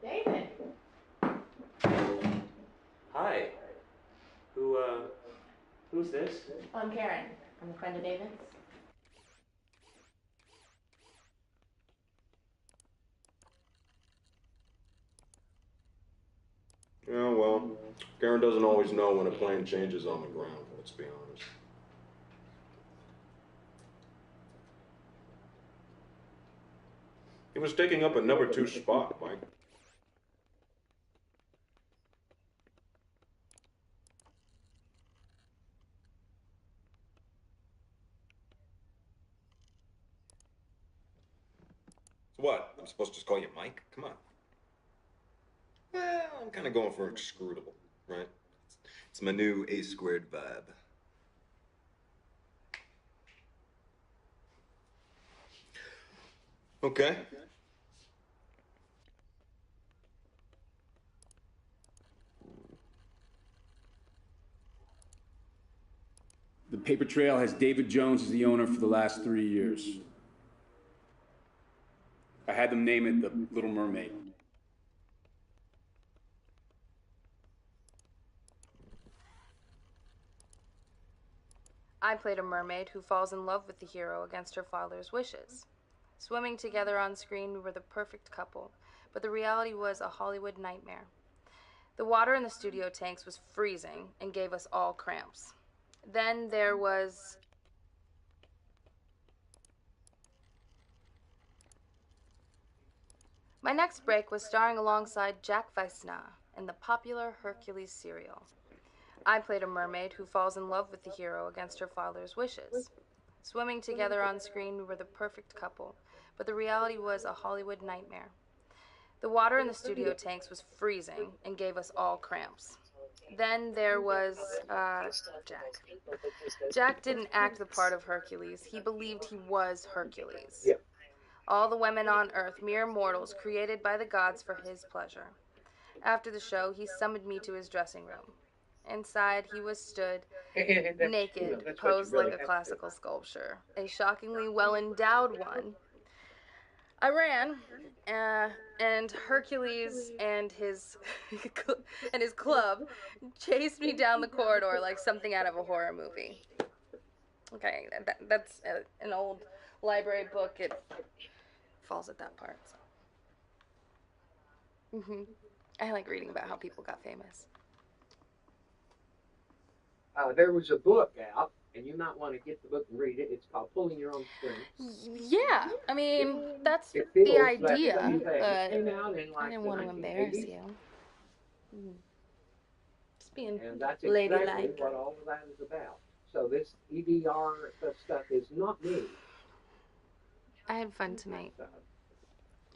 David. Hi. Who's this? I'm Karen. I'm a friend of David's. Yeah, well, Karen doesn't always know when a plane changes on the ground, let's be honest. He was taking up a number 2 spot, Mike. What? I'm supposed to just call you Mike? Come on. Well, I'm kind of going for inscrutable, right? It's my new A-squared vibe. Okay. The paper trail has David Jones as the owner for the last 3 years. I had them name it the Little Mermaid. I played a mermaid who falls in love with the hero against her father's wishes. Swimming together on screen, we were the perfect couple, but the reality was a Hollywood nightmare. The water in the studio tanks was freezing and gave us all cramps. Then there was... My next break was starring alongside Jack Weissna in the popular Hercules serial. I played a mermaid who falls in love with the hero against her father's wishes. Swimming together on screen, we were the perfect couple, but the reality was a Hollywood nightmare. The water in the studio tanks was freezing and gave us all cramps. Then there was, Jack. Jack didn't act the part of Hercules. He believed he was Hercules. All the women on Earth, mere mortals created by the gods for his pleasure. After the show, he summoned me to his dressing room. Inside, he was stood, naked, posed like a classical sculpture, a shockingly well-endowed one. I ran, and Hercules and his club chased me down the corridor like something out of a horror movie. Okay, that's an old library book. It falls at that part. So. I like reading about how people got famous. There was a book out, and you might want to get the book and read it. It's called Pulling Your Own Strings. Yeah, I mean, that's It the feels idea, like but it came out in like I didn't the want to embarrass 1980s. you. Just being And that's ladylike. exactly what all of that is about. So this EDR stuff is not me. I had fun tonight.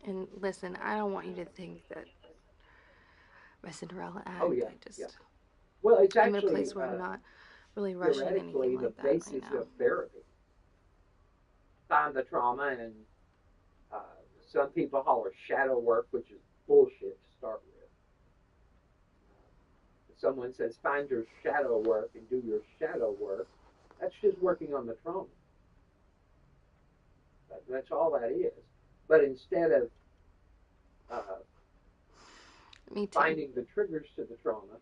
And listen, I don't want you to think that my Cinderella act, Oh, yeah, I just... yeah. Well, it's I'm in a actually, place where I'm not really rushing theoretically anything like the that basis right now. of therapy. Find the trauma, and some people holler shadow work, which is bullshit to start with. Someone says find your shadow work and do your shadow work. That's just working on the trauma. That's all that is. But instead of Me too. finding the triggers to the trauma,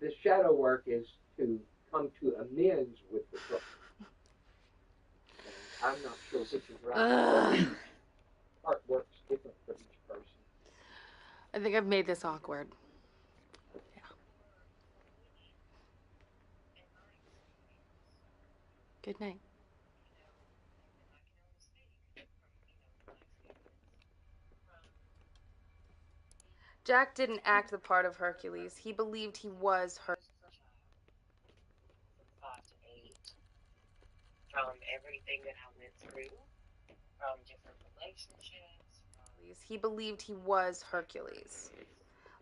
the shadow work is to come to amends with the trauma. And I'm not sure which is right. Art works different for each person. I think I've made this awkward. Yeah. Good night. Jack didn't act the part of Hercules. He believed he was Hercules. From everything that I went through, from different relationships. He believed he was Hercules.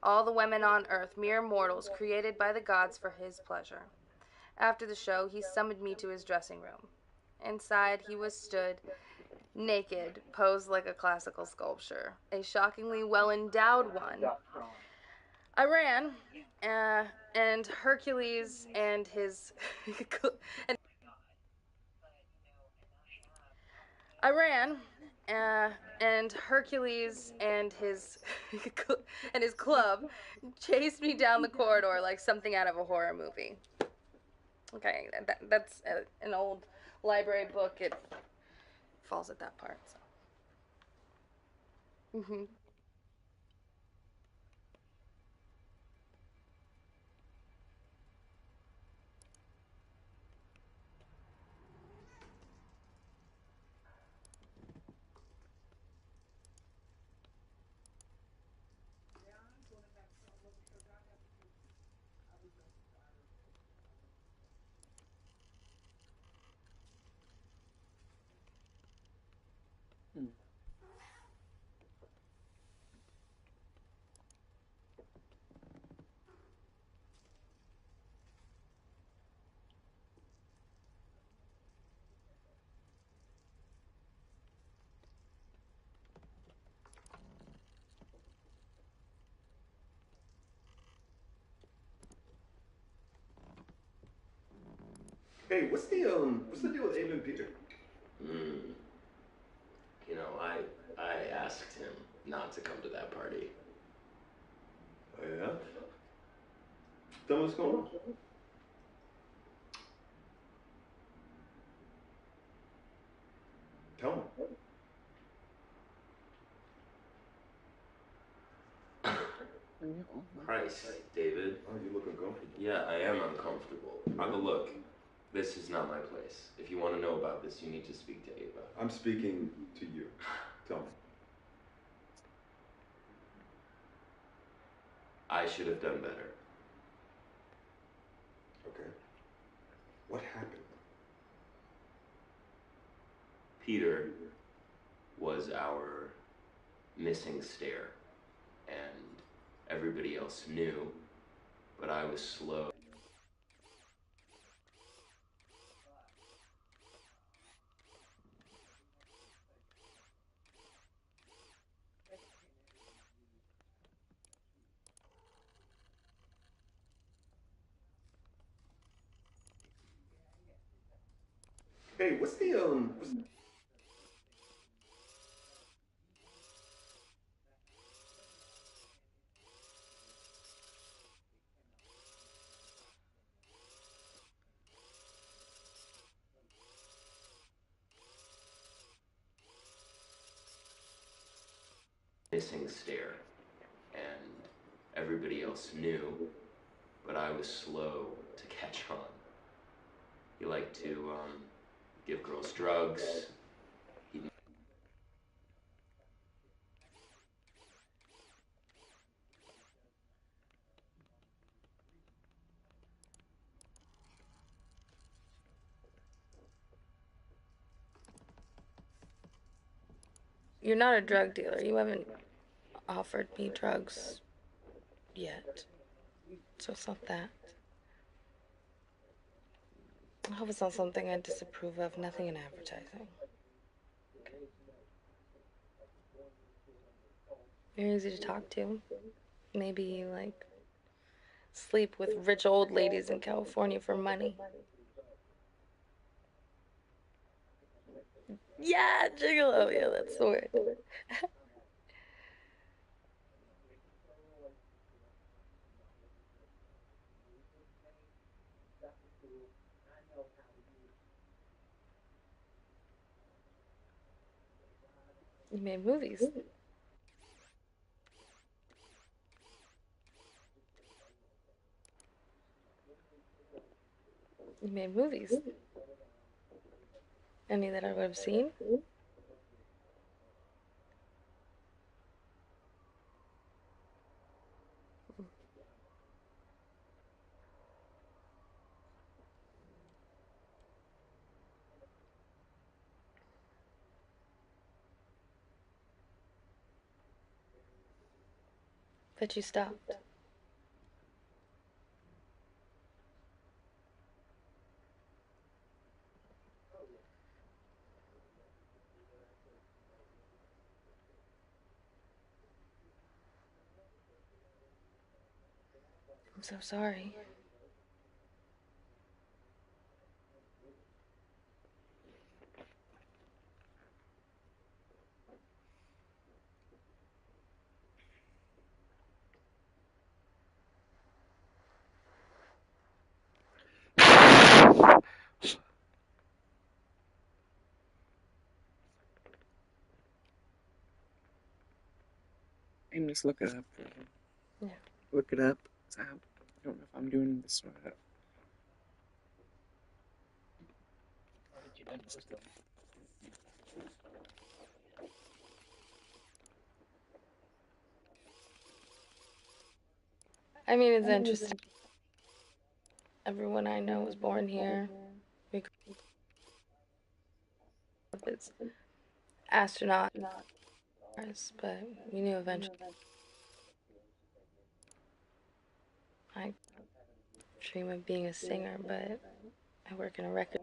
All the women on Earth, mere mortals created by the gods for his pleasure. After the show, he summoned me to his dressing room. Inside, he was stood, naked, posed like a classical sculpture, a shockingly well-endowed one. I ran, and Hercules and his... I ran, and Hercules and his club chased me down the corridor like something out of a horror movie. Okay, that's an old library book. It falls at that part. So. Hey, what's the deal with Abe and Peter? You know, I asked him not to come to that party. Oh yeah? Then what's going on? Tell me. Christ, David. Oh, you look uncomfortable. Yeah, I am uncomfortable. Look, this is not my place. If you want to know about this, you need to speak to Ava. I'm speaking to you. Tell me. I should have done better. Okay. What happened? Peter was our missing stair, and everybody else knew, but I was slow. Hey, what's the missing stair, and everybody else knew, but I was slow to catch on. He liked to give girls drugs. You're not a drug dealer. You haven't offered me drugs yet. So it's not that. I hope it's not something I disapprove of. Nothing in advertising. You're easy to talk to. Maybe you, like, sleep with rich old ladies in California for money. Yeah, gigolo. Yeah, that's the word. You made movies. You made movies. Any that I would have seen? But you stopped. I'm so sorry. And just look it up. Yeah. Look it up. I don't know if I'm doing this right. I mean, it's interesting. Everyone I know was born here. We grew up as astronauts, but we knew eventually. I dream of being a singer, but I work in a record.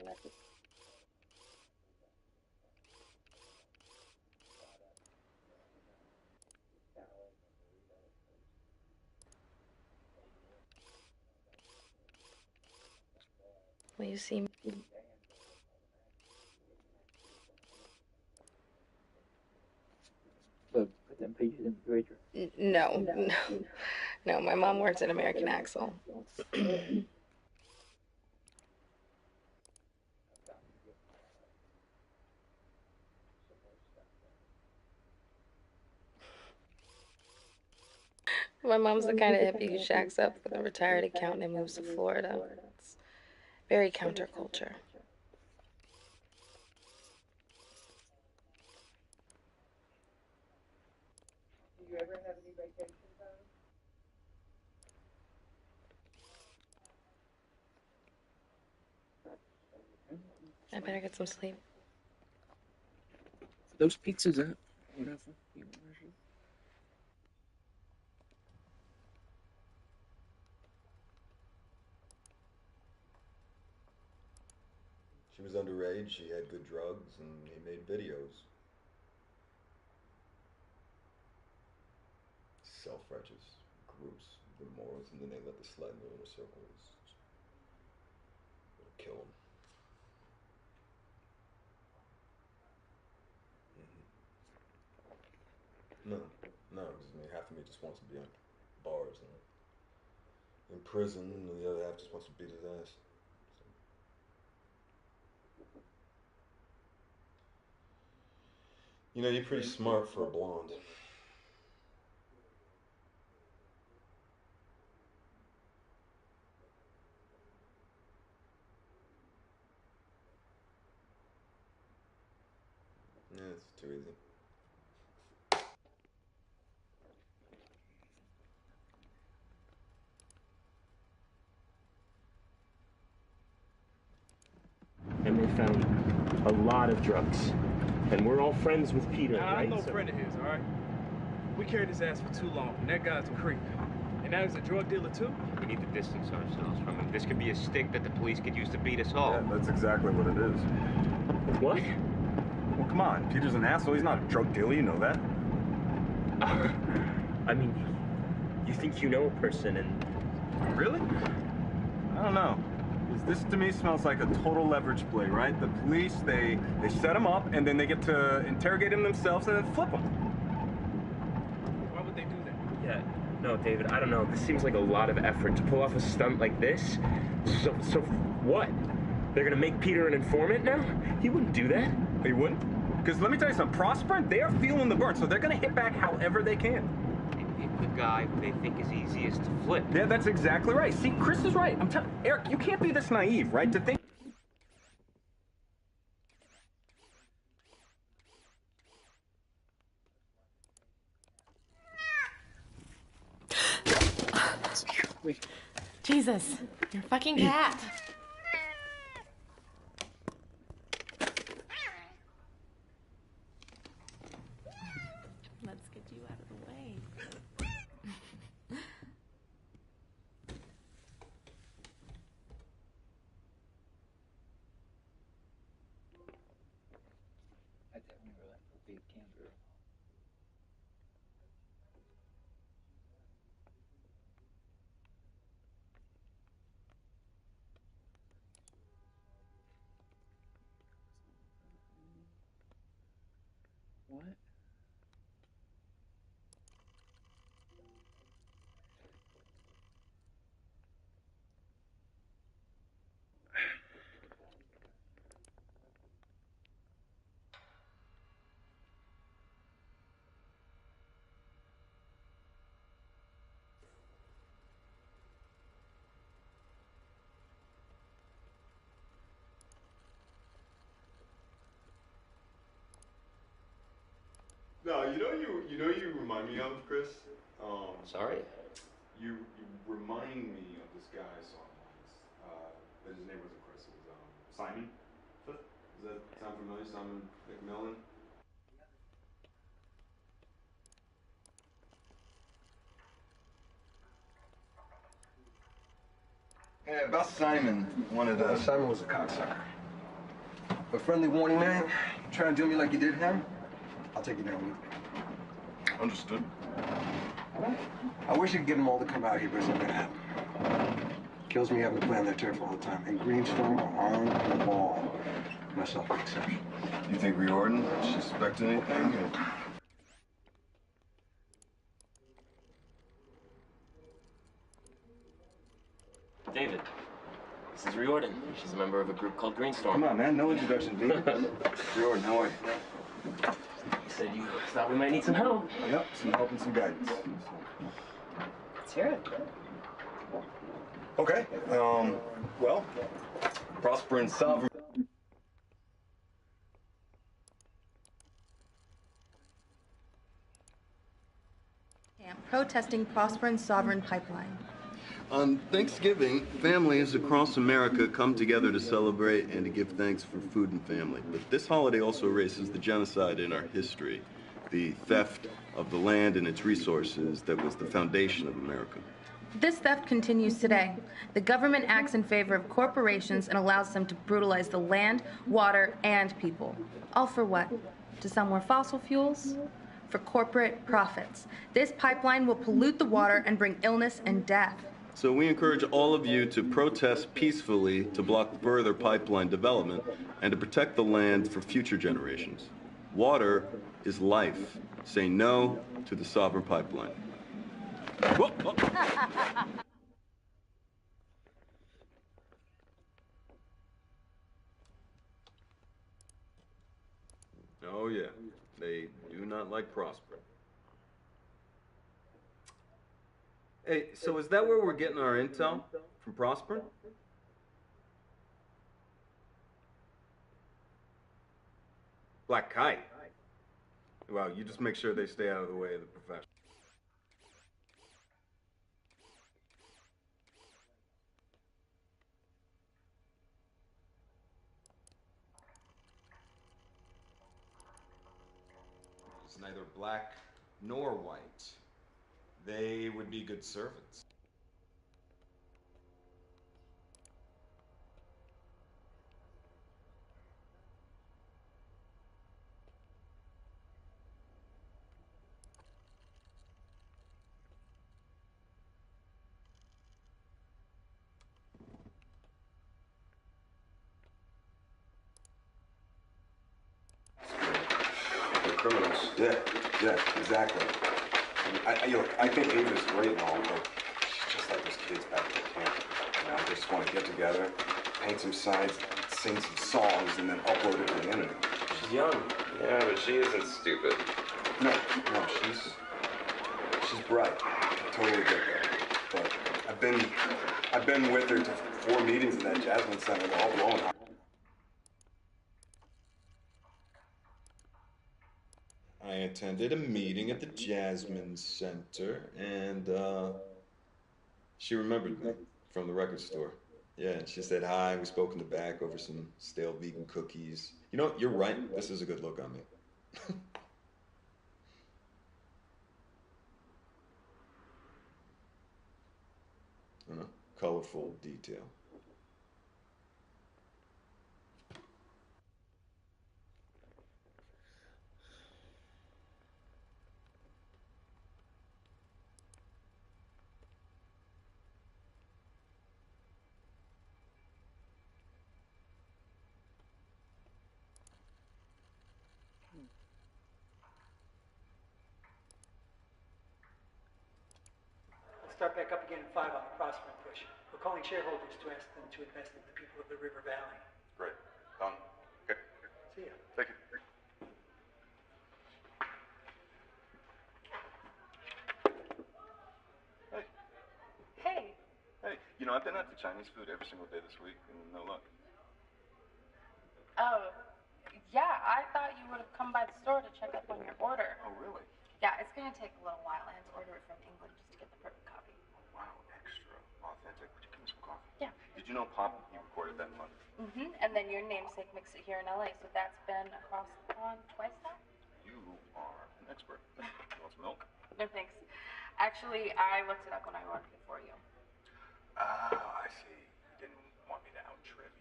Will you see me? So put them pages in the refrigerator. No. My mom works at American Axle. My mom's the kind of hippie who shacks up with a retired accountant and moves to Florida. It's very counterculture. Do you ever have any vacation time? I better get some sleep. Those pizzas up. Whatever. She was underage, she had good drugs, and he made videos. Self-righteous groups, the morals, and then they let the slut in the inner circles. Kill him. No, because I mean, half of me just wants to be on bars and in prison, and the other half just wants to beat his ass. You know, you're pretty smart for a blonde. Yeah, it's too easy. And they found a lot of drugs. And we're all friends with Peter, Nah, right? I'm no friend of his, all right? We carried his ass for too long, and that guy's a creep. And now he's a drug dealer, too? We need to distance ourselves from him. This could be a stick that the police could use to beat us all. Yeah, that's exactly what it is. What? Well, come on. Peter's an asshole. He's not a drug dealer. You know that. I mean, you think you know a person and... Really? I don't know. This to me smells like a total leverage play, right? The police, they set him up, and then they get to interrogate him themselves and then flip him. Why would they do that? Yeah, no, David, I don't know. This seems like a lot of effort to pull off a stunt like this. So what? They're gonna make Peter an informant now? He wouldn't do that. He wouldn't? Because let me tell you something, Prosper, they're feeling the burn, so they're gonna hit back however they can. The guy who they think is easiest to flip. Yeah, that's exactly right. See, Chris is right. I'm telling Eric, you can't be this naive, right? To think. Jesus, you're a fucking cat. Let's get you out of the way. I definitely like the big camper. What? No, you know you remind me of, Chris? Sorry? You remind me of this guy I saw once. But his name wasn't Chris, it was Simon. Does that sound familiar? Simon McMillan? Yeah, about Simon. Simon was a cocksucker. A friendly warning, man. Trying to do me like you did him? I'll take you down with me. Understood. I wish I could get them all to come out here, but it's not gonna happen. Kills me having to play on their turf all the time. And Greenstorm are on the ball. Myself an exception. You think Riordan suspects anything? David, this is Riordan. She's a member of a group called Greenstorm. Come on, man. No introduction, dude. Riordan, how are you? You said you thought we might need some help. Yep, some help and some guidance. Let's hear it. Okay. Well, Prosper and Sovereign. Camp protesting Prosper and Sovereign Pipeline. On Thanksgiving, families across America come together to celebrate and to give thanks for food and family. But this holiday also erases the genocide in our history, the theft of the land and its resources that was the foundation of America. This theft continues today. The government acts in favor of corporations and allows them to brutalize the land, water, and people. All for what? To sell more fossil fuels? For corporate profits. This pipeline will pollute the water and bring illness and death. So we encourage all of you to protest peacefully to block further pipeline development and to protect the land for future generations. Water is life. Say no to the Sovereign Pipeline. Whoa, whoa. Oh yeah, they do not like Prosper. Hey, so is that where we're getting our intel? From Prosper? Black Kite? Well, you just make sure they stay out of the way of the professionals. It's neither black nor white. They would be good servants. They're criminals. Yeah, exactly. I think Ava's great and all, but she's just like those kids back at the camp. They just want to get together, paint some signs, sing some songs, and then upload it to the internet. She's young. Yeah, but she isn't stupid. No, she's bright. I totally get that. But I've been with her to 4 meetings in that Jasmine Center, all blowing hot. I attended a meeting at the Jasmine Center, and she remembered me from the record store. Yeah, and she said hi. We spoke in the back over some stale vegan cookies. You know, you're right. This is a good look on me. And a colorful detail. Let's start back up again at 5 on the Prosper push. We're calling shareholders to ask them to invest in the people of the River Valley. Great. Done. Okay. See ya. Thank you. Hey. Hey, you know, I've been at the Chinese food every single day this week, and no luck. Oh, yeah, I thought you would have come by the store to check up on your order. Oh, really? Yeah, it's gonna take a little while. I had to order it from England just to get the perfect copy. Wow, extra authentic. Would you give me some coffee? Yeah. Did you know Pop, he recorded that in London? And then your namesake mixed it here in LA, so that's been across the pond twice now? You are an expert. You want some milk? No, thanks. Actually, I looked it up when I ordered it for you. Oh, I see. You didn't want me to out-trivia.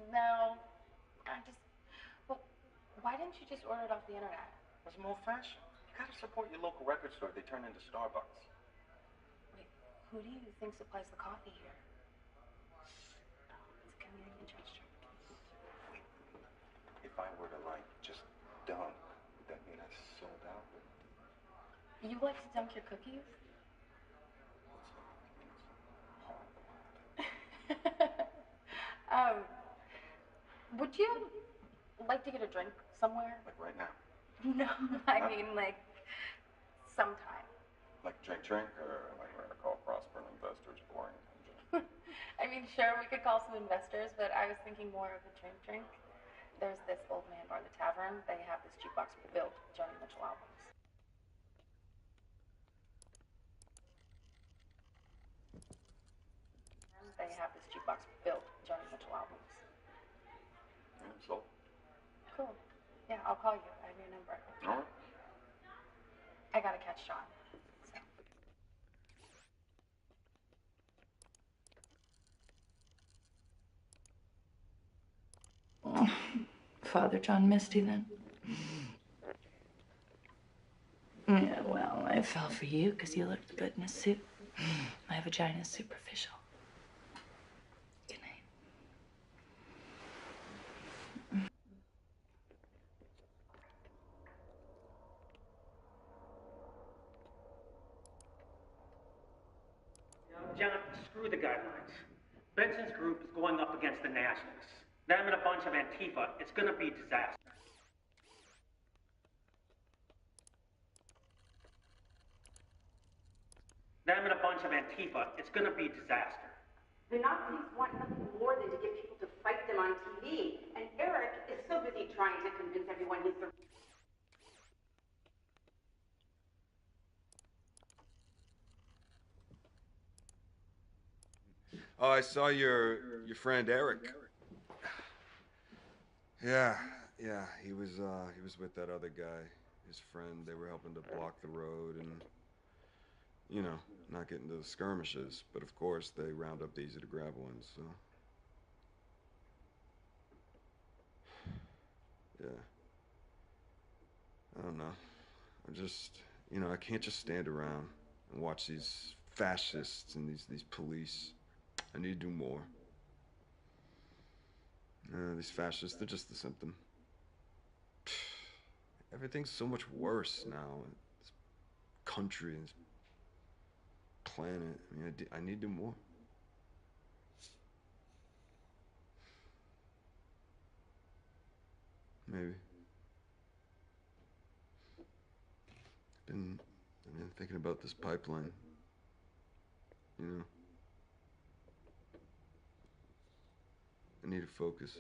No. Well, why didn't you just order it off the internet? That's more fashion. You gotta support your local record store. They turn into Starbucks. Wait, who do you think supplies the coffee here? It's a community gesture. Wait, if I were to, just dunk, would that mean I sold out? You like to dunk your cookies? Would you like to get a drink somewhere? Like right now? No, I mean sometime. Like drink, or like we're gonna call prosperous investors boring? I mean, sure, we could call some investors, but I was thinking more of a drink. There's this old man bar, the Tavern. They have this jukebox filled with Joni Mitchell albums. They have this jukebox filled with Joni Mitchell albums. Yeah, so. Cool. Yeah, I'll call you. I have your number. All right. I gotta catch John. Oh, Father John Misty, then. Yeah, well, I fell for you because you looked good in a suit. My vagina's superficial. Good night. John, screw the guidelines. Benson's group is going up against the Nationalists. Them and a bunch of Antifa. It's gonna be disaster. Them and a bunch of Antifa. It's gonna be disaster. The Nazis want nothing more than to get people to fight them on TV, and Eric is so busy trying to convince everyone he's the... Oh, I saw your friend Eric. Yeah, he was with that other guy, his friend. They were helping to block the road and, you know, not get into the skirmishes. But of course, they round up the easy to grab ones. So, yeah, I don't know. I'm just, you know, I can't just stand around and watch these fascists and these police. I need to do more. These fascists, they're just the symptom. Everything's so much worse now. This country, this planet. I mean, I need to do more. Maybe. I've been thinking about this pipeline. You know? I need to focus.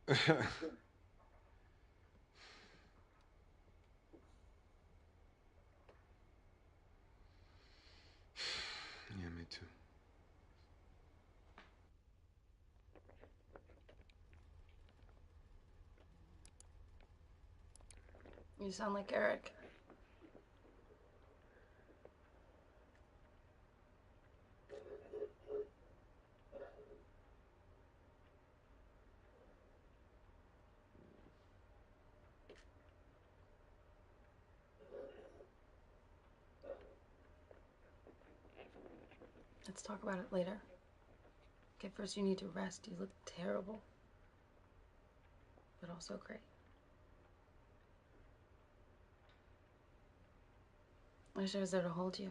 Yeah, me too. You sound like Eric. Let's talk about it later. Okay, first you need to rest. You look terrible, but also great. I wish I was there to hold you.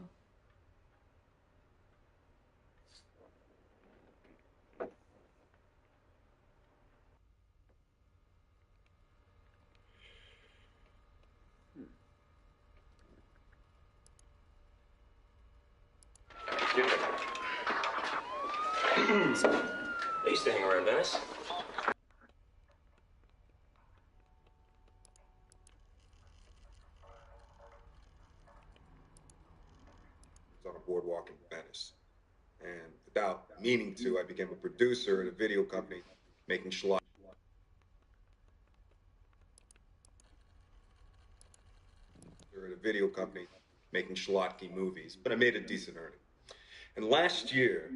Are you staying around Venice? On a boardwalk in Venice. And without meaning to, I became a producer at a video company making schlock. At a video company making schlocky movies, but I made a decent earning. And last year,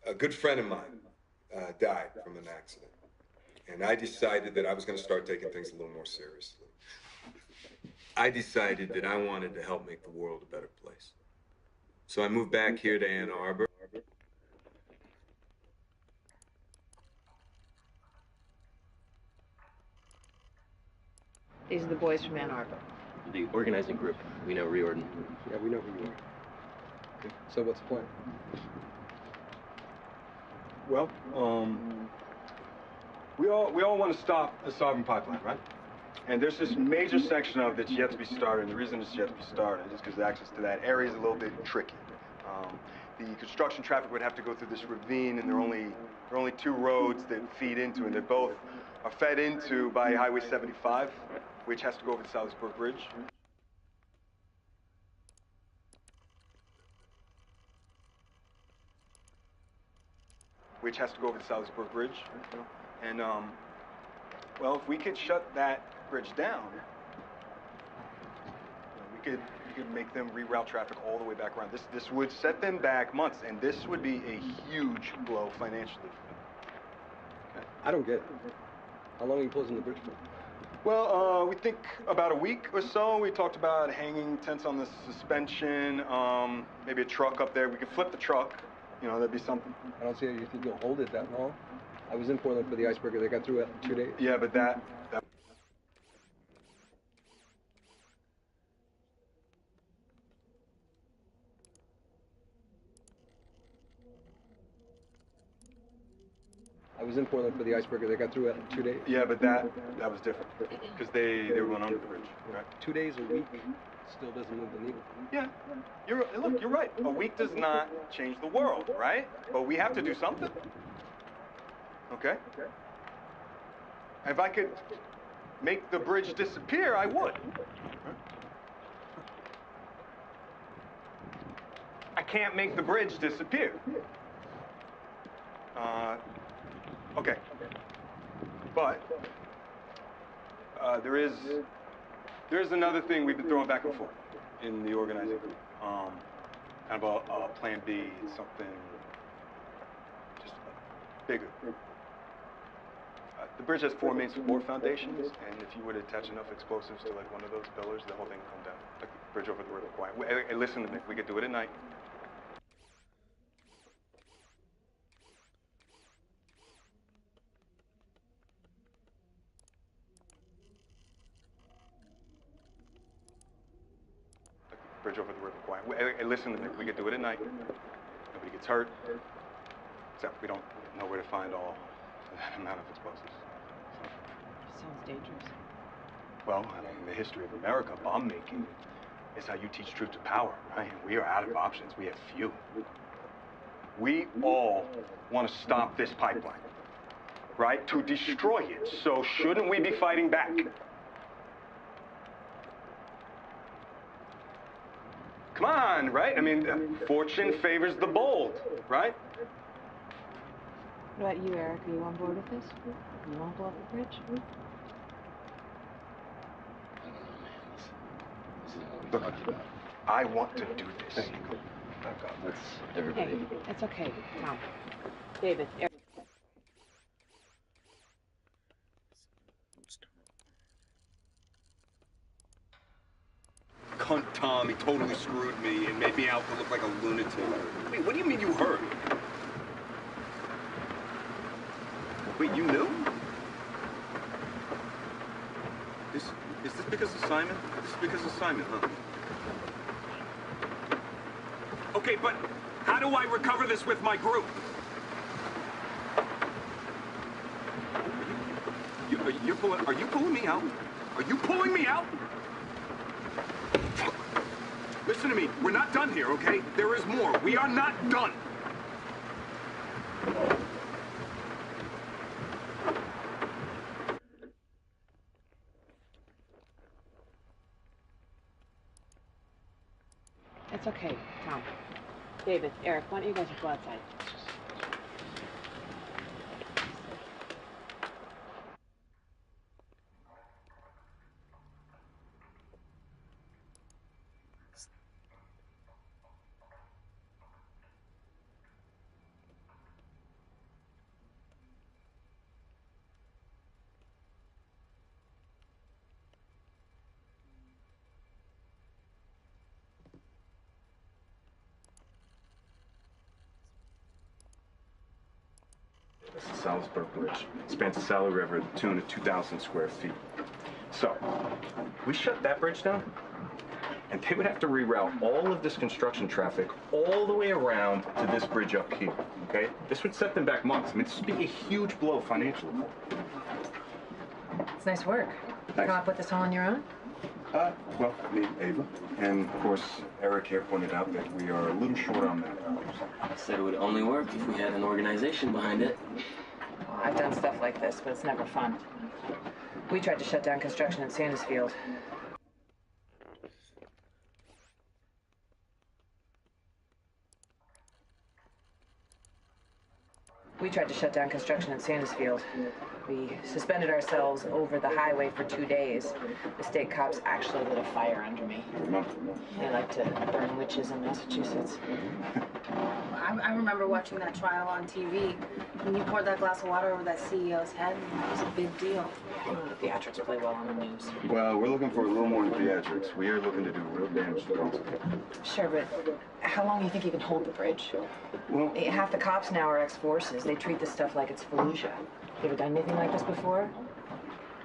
a good friend of mine died from an accident. And I decided that I was going to start taking things a little more seriously. I decided that I wanted to help make the world a better place. So I moved back here to Ann Arbor. These are the boys from Ann Arbor. The organizing group. We know Riordan. Yeah, we know who you are. Okay. So what's the plan? Well, we all want to stop the Sovereign Pipeline, right? And there's this major section of it that's yet to be started, and the reason it's yet to be started is because access to that area is a little bit tricky. The construction traffic would have to go through this ravine, and there are only two roads that feed into it, and they both are fed into by Highway 75, which has to go over the Salisbury Bridge. Which has to go over the Salisbury Bridge. And, well, if we could shut that bridge down, you know, we could make them reroute traffic all the way back around. This would set them back months, and this would be a huge blow financially for them. Okay? I don't get it. How long are you closing the bridge for? Well, we think about a week or so. We talked about hanging tents on the suspension, maybe a truck up there. We could flip the truck. You know, that'd be something. I don't see how you think you'll hold it that long. I was in Portland for the icebreaker. They got through it in 2 days. Yeah, but that I was in Portland for the icebreaker. They got through it in 2 days. Yeah, but that was different because they were going under the bridge, right? 2 days a week still doesn't move the needle. Yeah, you're right. A week does not change the world, right? But we have to do something. Okay? If I could make the bridge disappear, I would. I can't make the bridge disappear. Okay. But there is another thing we've been throwing back and forth in the organizing group. Kind of a plan B, something just bigger. The bridge has 4 main support foundations, and if you were to attach enough explosives to like one of those pillars, the whole thing would come down. Like the bridge over the River Kwai. Hey, listen to me. We could do it at night. Bridge over the River Kwai. Hey, listen to me. We could do it at night. Nobody gets hurt, except we don't know where to find all that amount of explosives. Sounds dangerous. Well, I mean, in the history of America, bomb making is how you teach truth to power, right? We are out of options. We have few. We all want to stop this pipeline, right? To destroy it. So shouldn't we be fighting back? Come on, right? I mean, fortune favors the bold, right? What about you, Eric? Are you on board with this? You want to blow up the bridge? Look, I want to do this. Let's everybody. Hey, it's okay. Tom. David, Eric. Cunt Tom, he totally screwed me and made me out to look like a lunatic. Wait, what do you mean you heard? Wait, you knew? Is this because of Simon? This is because of Simon, huh? Okay, but how do I recover this with my group? Are you pulling me out? Are you pulling me out? Listen to me. We're not done here, okay? There is more. We are not done. It's okay, Tom. David, Eric, why don't you guys go outside? This is Salisbury Bridge. It spans the Sally River to the tune of 2,000 square feet. So, we shut that bridge down. and they would have to reroute all of this construction traffic all the way around to this bridge up here, okay? This would set them back months. I mean, this would be a huge blow financially. It's nice work. You Thanks. come up with this all on your own? Well, me, Ava, and of course, Eric here pointed out that we are a little short on manpower. Said it would only work if we had an organization behind it. Well, I've done stuff like this, but it's never fun. We tried to shut down construction in Sandusfield. We tried to shut down construction in Sandusfield. We suspended ourselves over the highway for 2 days. The state cops actually lit a fire under me. They like to burn witches in Massachusetts. I remember watching that trial on TV. When you poured that glass of water over that CEO's head, it was a big deal. The theatrics play well on the news. Well, we're looking for a little more than theatrics. We are looking to do real damage to the hospital. Sure, but how long do you think you can hold the bridge? Well, half the cops now are ex-forces. They treat this stuff like it's Fallujah. You ever done anything like this before?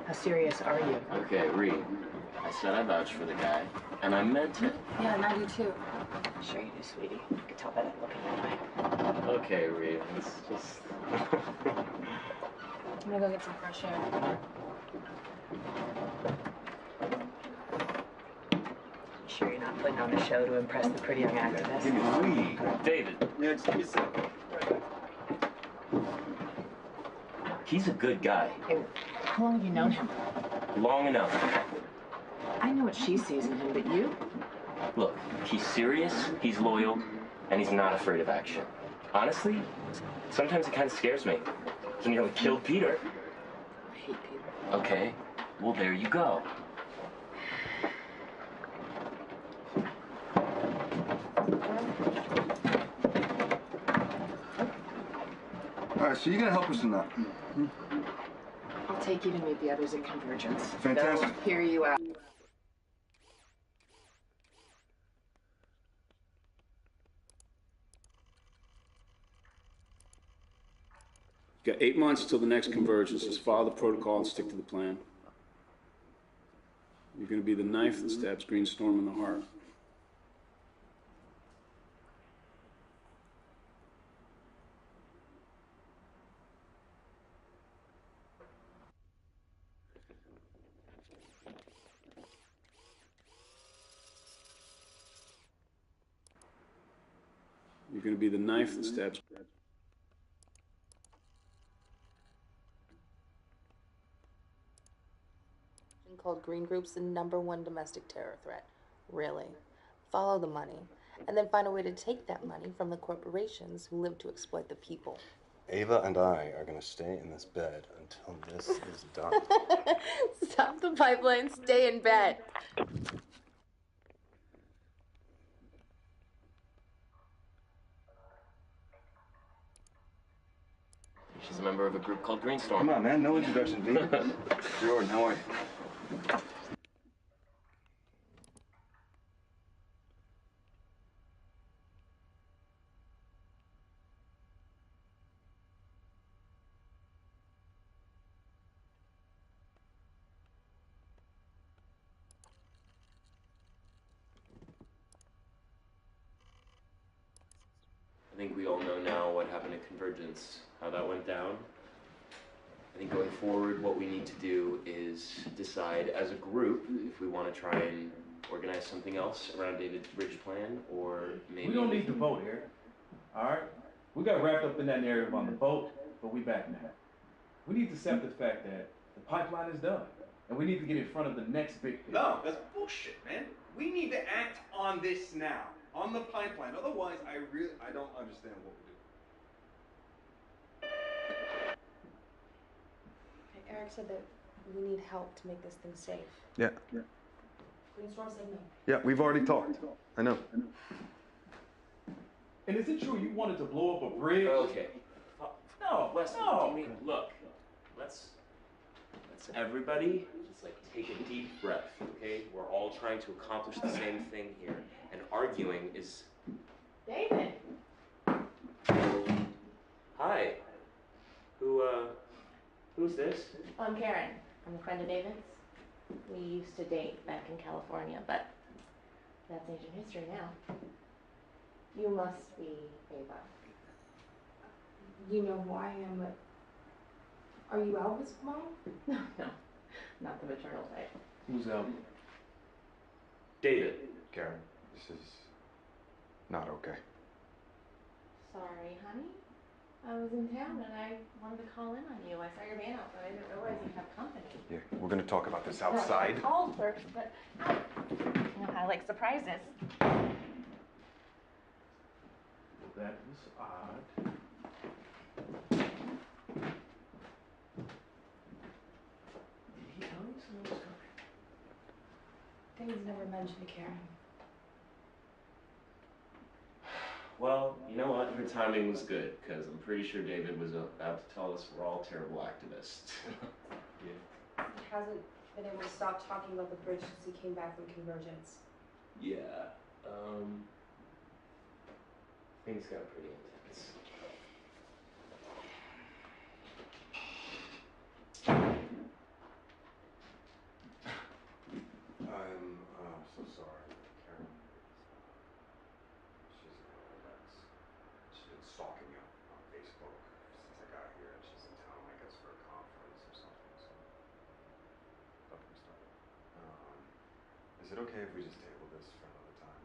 How serious are you? Okay, Reed. I said I vouched for the guy, and I meant it. Yeah, and I do too. Sure you do, sweetie. I could tell by that look in your eye. Okay, Reed. It's just... I'm gonna go get some fresh air. Sure you're not putting on a show to impress the pretty young activist? Give me Reed. David. Yeah, just give me a second. He's a good guy. Hey, how long have you known him? Long enough. I know what she sees in him, but you? Look, he's serious, he's loyal, and he's not afraid of action. Honestly, sometimes it kind of scares me. He nearly killed Peter. I hate Peter. Okay, well, there you go. All right, so you're gonna help us in that? I'll take you to meet the others at Convergence. Fantastic. They'll hear you out. You got 8 months till the next convergence. Just follow the protocol and stick to the plan. You're going to be the knife that stabs Greenstorm in the heart. You're going to be the knife that stabs. Called Green Group's the #1 domestic terror threat. Really. Follow the money, and then find a way to take that money from the corporations who live to exploit the people. Ava and I are gonna stay in this bed until this is done. Stop the pipeline, stay in bed. She's a member of a group called Greenstorm. Come on, man. No introduction, V. Jordan, how are you? I think we all know now what happened at Convergence, how that went down. I think going forward, what we need to do is decide as a group if we want to try and organize something else around David's bridge plan, or maybe... We don't need to vote here, all right? We got wrapped up in that narrative on the boat, but we back now. We need to accept the fact that the pipeline is done, and we need to get in front of the next big thing. No, that's bullshit, man. We need to act on this now, on the pipeline. Otherwise, I don't understand what we're doing. Eric said that we need help to make this thing safe. Yeah. Greenstorm said no. Yeah, we've already talked. I know. And is it true you wanted to blow up a bridge? Okay. No, Wes, no. I mean, look, let's everybody just like take a deep breath, okay? We're all trying to accomplish the same thing here, and arguing is... David! Hi. Who's this? I'm Karen. I'm a friend of David's. We used to date back in California, but That's ancient history now. You must be Ava. You know who I am, but are you Alva's mom? No, not the maternal type. Who's Alva? David. Karen, this is not okay. Sorry, honey. I was in town and I wanted to call in on you. I saw your van out, but I didn't realize you have company. Yeah, we're gonna talk about this outside. I called first, but you know how I like surprises. That was odd. Did he tell you someone was coming? David's never mentioned Karen. Well, you know what? Her timing was good, because I'm pretty sure David was about to tell us we're all terrible activists. Yeah. He hasn't been able to stop talking about the bridge since he came back from Convergence. Yeah, things got pretty intense. I'm so sorry, Karen. She's been stalking me on Facebook since I got here, and she's in town, I guess, for a conference or something. So, stuff and stuff. Is it okay if we just table this for another time?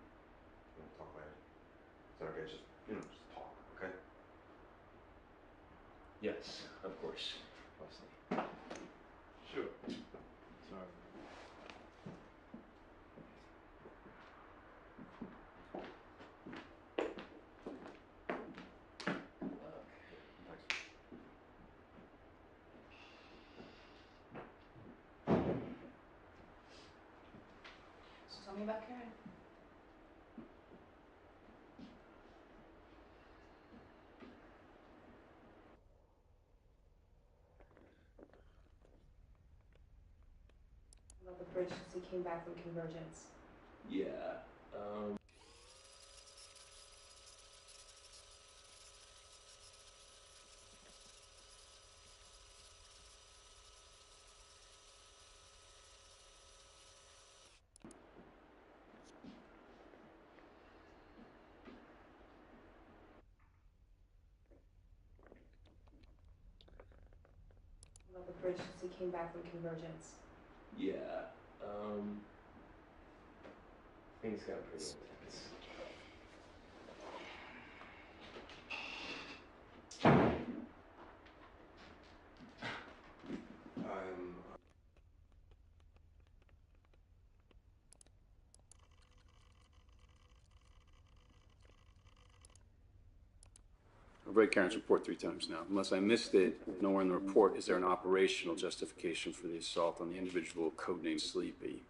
You know, talk later. Is that okay? Just just talk, okay? Yes, of course. Leslie. Sure. Sorry. So tell me about Karen. About the bridge since he came back from Convergence. Yeah, About the bridge since he came back from Convergence. yeah, things got pretty intense. I've read Karen's report 3 times now. Unless I missed it, nowhere in the report is there an operational justification for the assault on the individual codenamed Sleepy.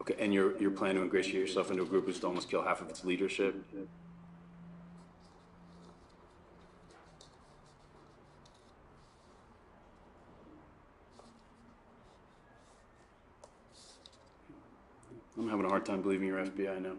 Okay, and you're planning to ingratiate yourself into a group who's to almost kill half of its leadership? I'm having a hard time believing you're FBI now.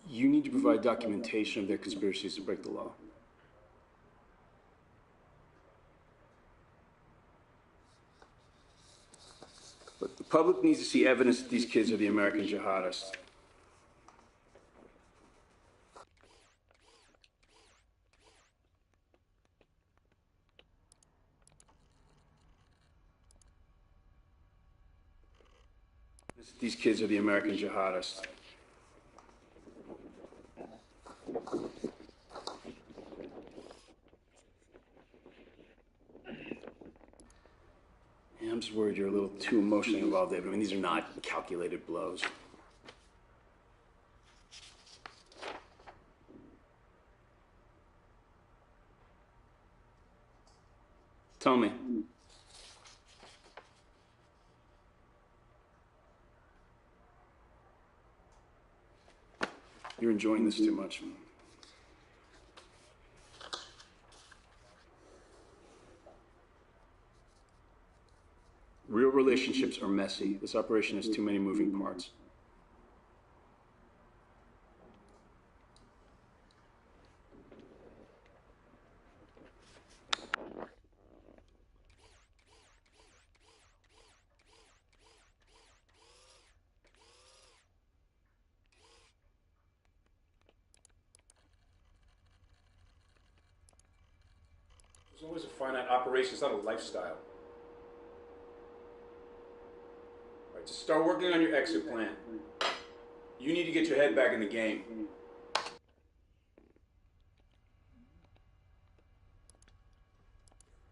You need to provide documentation of their conspiracies to break the law. But the public needs to see evidence that these kids are the American jihadists. These kids are the American jihadists. Yeah, I'm just worried you're a little too emotionally involved, David. I mean, these are not calculated blows. Tell me. You're enjoying this too much. relationships are messy. This operation has too many moving parts. There's always a finite operation, it's not a lifestyle. All right, to start working on your exit plan, you need to get your head back in the game.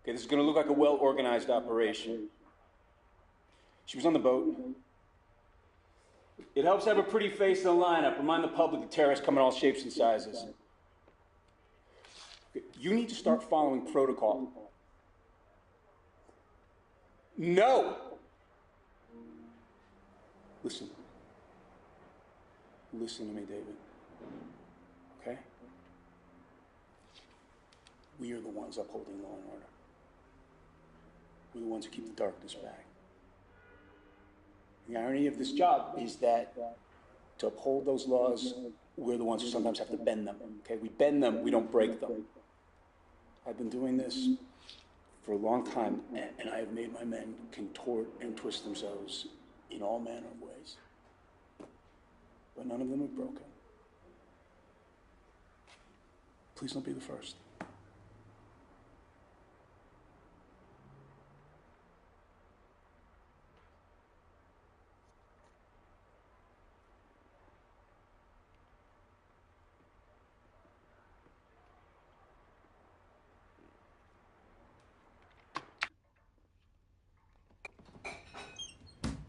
Okay, this is gonna look like a well-organized operation. She was on the boat. It helps to have a pretty face in the lineup. Remind the public the terrorists come in all shapes and sizes. Okay, you need to start following protocol. No! Listen. Listen to me, David. Okay? We are the ones upholding law and order. We're the ones who keep the darkness back. The irony of this job is that to uphold those laws, we're the ones who sometimes have to bend them. Okay? We bend them, we don't break them. I've been doing this for a long time, and I have made my men contort and twist themselves in all manner of ways. But none of them have broken. Please don't be the first.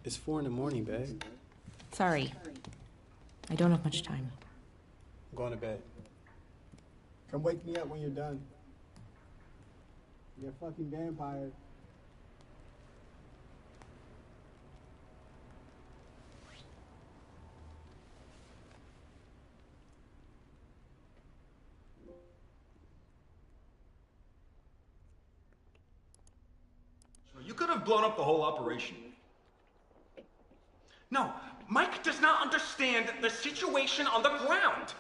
It's 4 in the morning, babe. Sorry. I don't have much time. I'm going to bed. Come wake me up when you're done. You're fucking vampire. You could have blown up the whole operation. No, Mike does not understand the situation on the ground.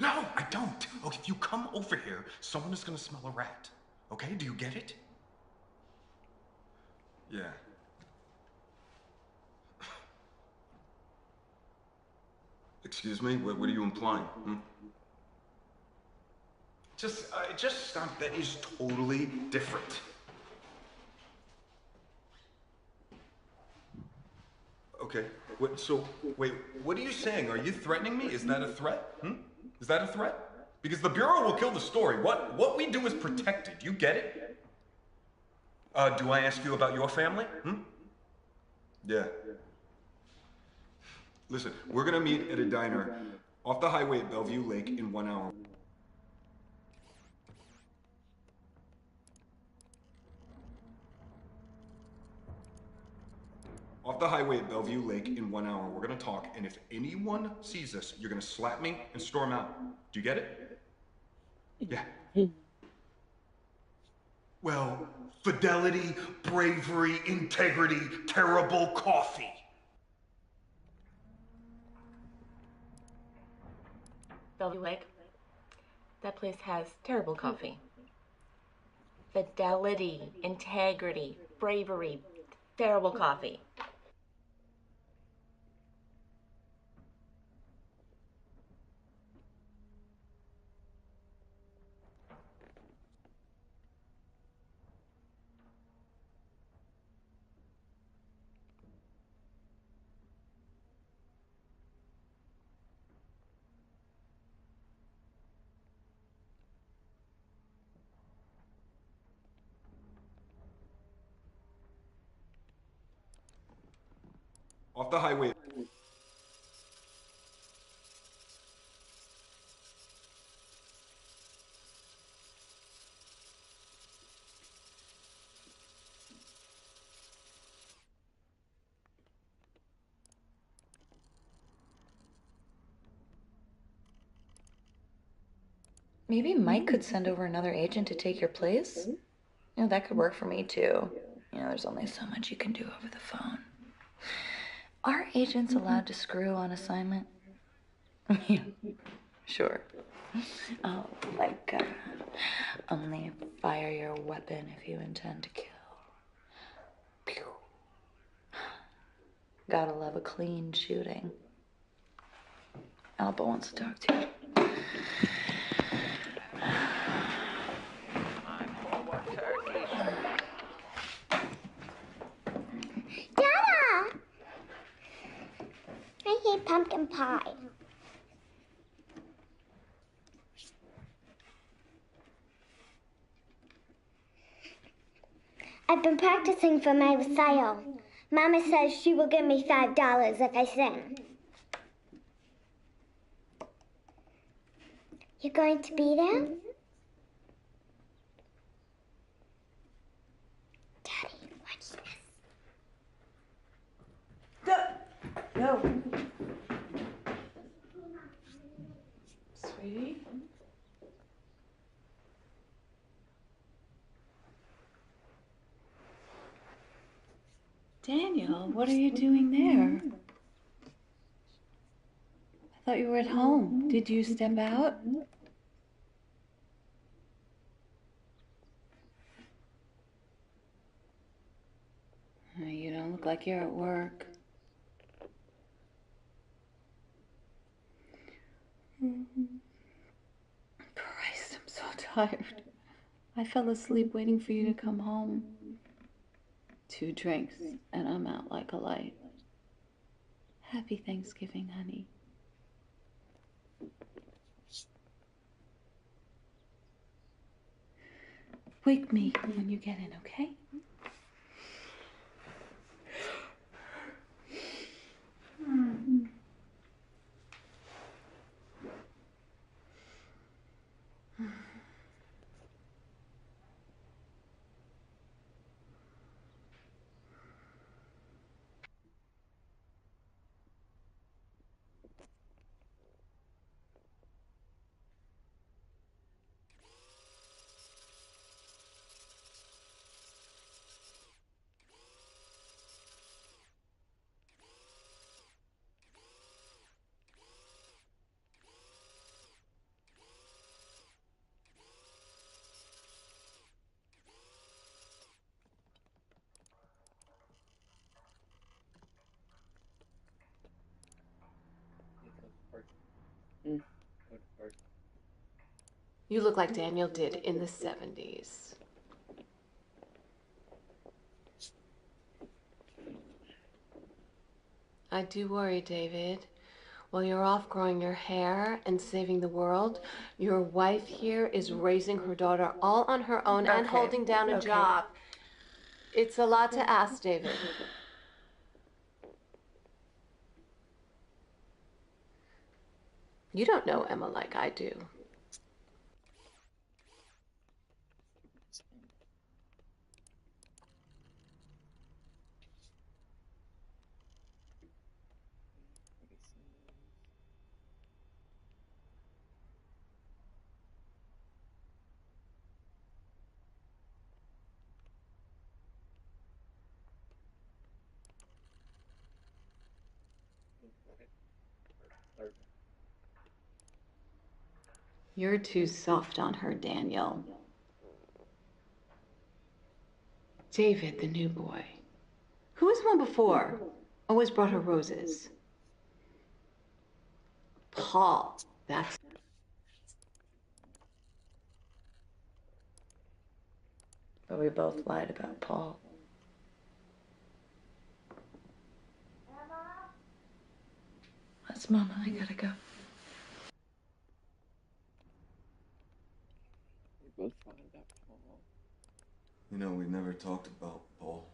No, I don't. Okay, if you come over here, someone is gonna smell a rat. Okay, do you get it? Yeah. Excuse me? What are you implying? Just stop. That is totally different. Okay. Wait, what are you saying? Are you threatening me? Is that a threat? Is that a threat? Because the Bureau will kill the story. What we do is protected. You get it? Do I ask you about your family? Yeah. Listen, we're gonna meet at a diner off the highway at Bellevue Lake in 1 hour. Off the highway at Bellevue Lake in 1 hour. We're gonna talk, and if anyone sees us, you're gonna slap me and storm out. Do you get it? Yeah. Well, fidelity, bravery, integrity, terrible coffee. Bellevue Lake. That place has terrible coffee. Fidelity, integrity, bravery, terrible coffee. Off the highway. Maybe Mike could send over another agent to take your place. You know, that could work for me too. You know, there's only so much you can do over the phone. Are agents allowed to screw on assignment? Yeah, sure. Oh, like, only fire your weapon if you intend to kill. Pew. Gotta love a clean shooting. Alba wants to talk to you. Dada! I hate pumpkin pie. I've been practicing for my recital. Mama says she will give me $5 if I sing. You going to be there? Daddy, watch this. No. Sweetie? Daniel, what are you doing there? I thought you were at home. Did you step out? You don't look like you're at work. Christ, I'm so tired. I fell asleep waiting for you to come home. 2 drinks, and I'm out like a light. Happy Thanksgiving, honey. Wake me when you get in, okay? You look like Daniel did in the 70s. I do worry, David. While you're off growing your hair and saving the world, your wife here is raising her daughter all on her own and holding down a job. It's a lot to ask, David. You don't know Emma like I do. You're too soft on her, Daniel. David, the new boy. Who was one before? Always brought her roses. Paul, that's... But we both lied about Paul. That's Mama, I gotta go. We both thought about Paul. You know, we never talked about Paul.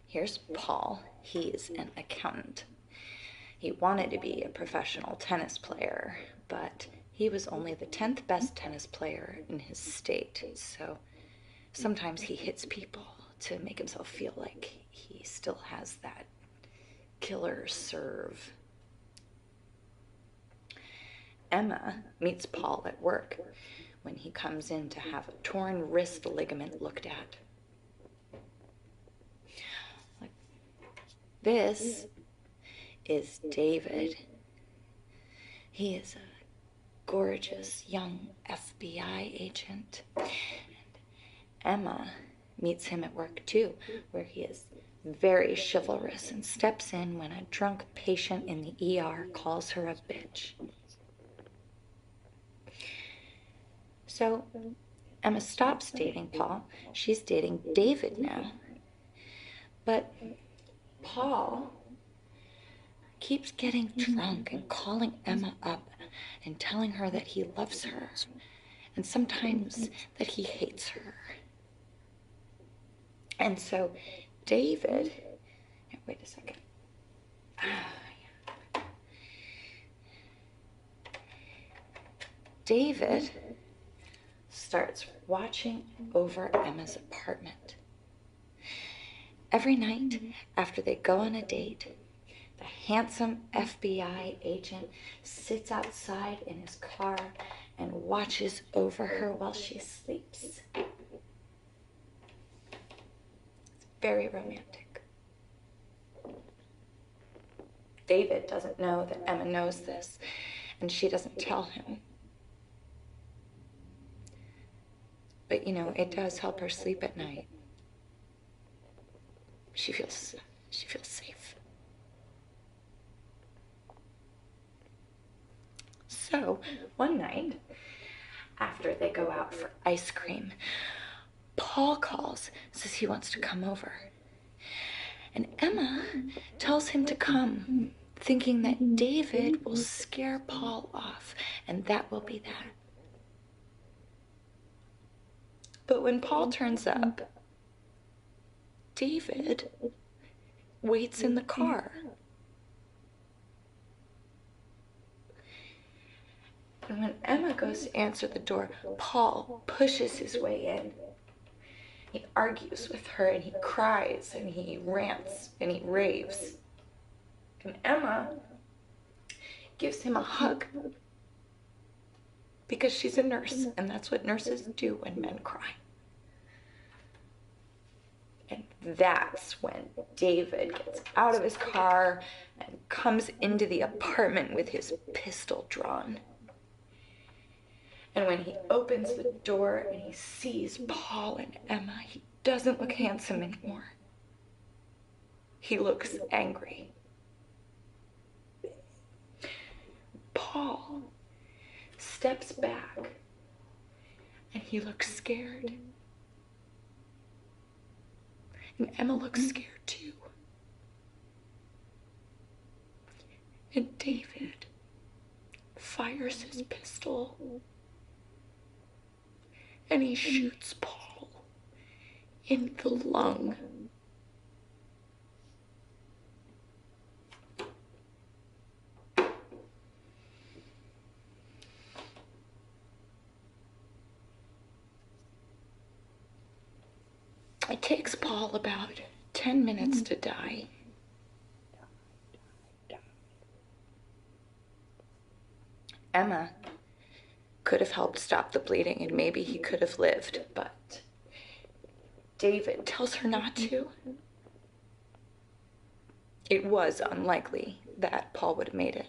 here's Paul. He's an accountant. He wanted to be a professional tennis player, but he was only the 10th best tennis player in his state, so sometimes he hits people to make himself feel like he still has that killer serve. Emma meets Paul at work when he comes in to have a torn wrist ligament looked at. This is David. He is a gorgeous young FBI agent. And Emma meets him at work too, where he is very chivalrous and steps in when a drunk patient in the ER calls her a bitch. So Emma stops dating Paul. She's dating David now. But Paul keeps getting drunk and calling Emma up and telling her that he loves her and sometimes that he hates her. And so David, wait a second. David starts watching over Emma's apartment. Every night after they go on a date, the handsome FBI agent sits outside in his car and watches over her while she sleeps. It's very romantic. David doesn't know that Emma knows this, and she doesn't tell him. But, you know, it does help her sleep at night. She feels safe. So, one night, after they go out for ice cream, Paul calls, says he wants to come over. And Emma tells him to come, thinking that David will scare Paul off, and that will be that. But when Paul turns up, David waits in the car. And when Emma goes to answer the door, Paul pushes his way in. He argues with her and he cries and he rants and he raves. And Emma gives him a hug because she's a nurse and that's what nurses do when men cry. And that's when David gets out of his car and comes into the apartment with his pistol drawn. And when he opens the door and he sees Paul and Emma, he doesn't look handsome anymore. He looks angry. Paul steps back and he looks scared. And Emma looks scared too. And David fires his pistol and he shoots Paul in the lung. It takes Paul about 10 minutes to die. Emma could have helped stop the bleeding and maybe he could have lived, but David tells her not to. It was unlikely that Paul would have made it.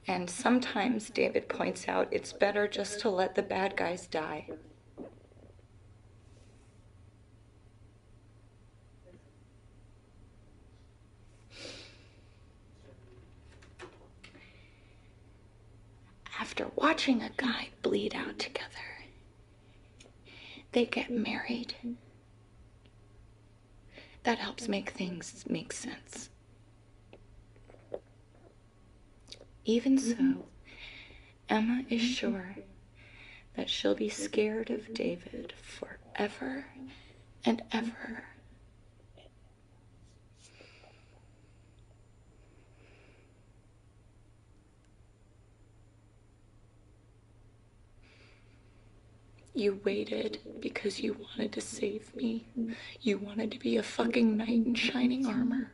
And sometimes David points out it's better just to let the bad guys die. After watching a guy bleed out together, they get married. That helps make things make sense. Even so, Emma is sure that she'll be scared of David forever and ever You waited because you wanted to save me. You wanted to be a fucking knight in shining armor.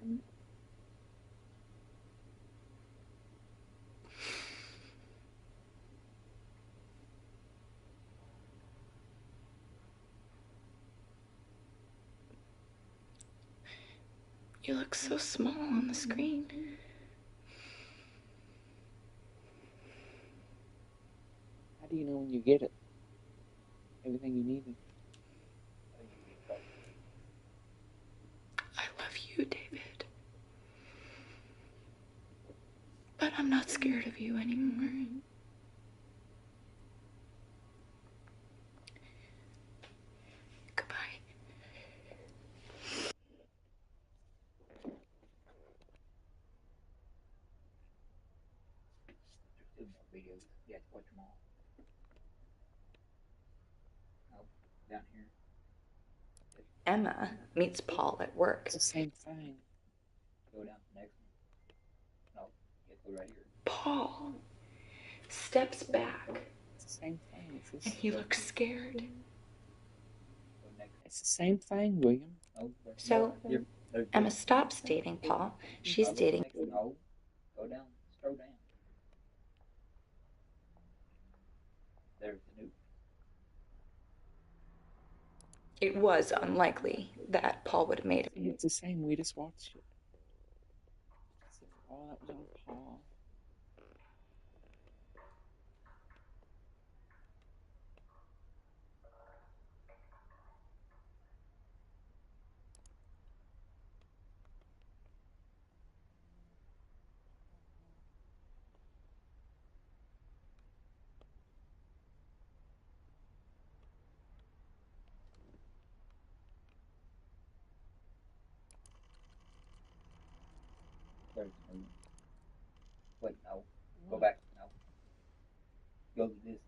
You look so small on the screen. How do you know when you get it? Everything you needed. I love you, David. But I'm not scared of you anymore. Goodbye. There's still more videos. You have to watch them all. Oh, down here. Emma meets Paul at work. It's the same thing. Go down to the next one. No, you have to go right here. Paul steps back It's the same thing. and he looks scared. Go next. It's the same thing, William. No, there's So more. There's Emma stops dating Paul. She's dating. No, go down. Scroll down. There's the new. It was unlikely that Paul would have made it. It's the same. We just watched it. Oh, that was on Paul. There's the new. Wait, no. Go back. No. Go to this.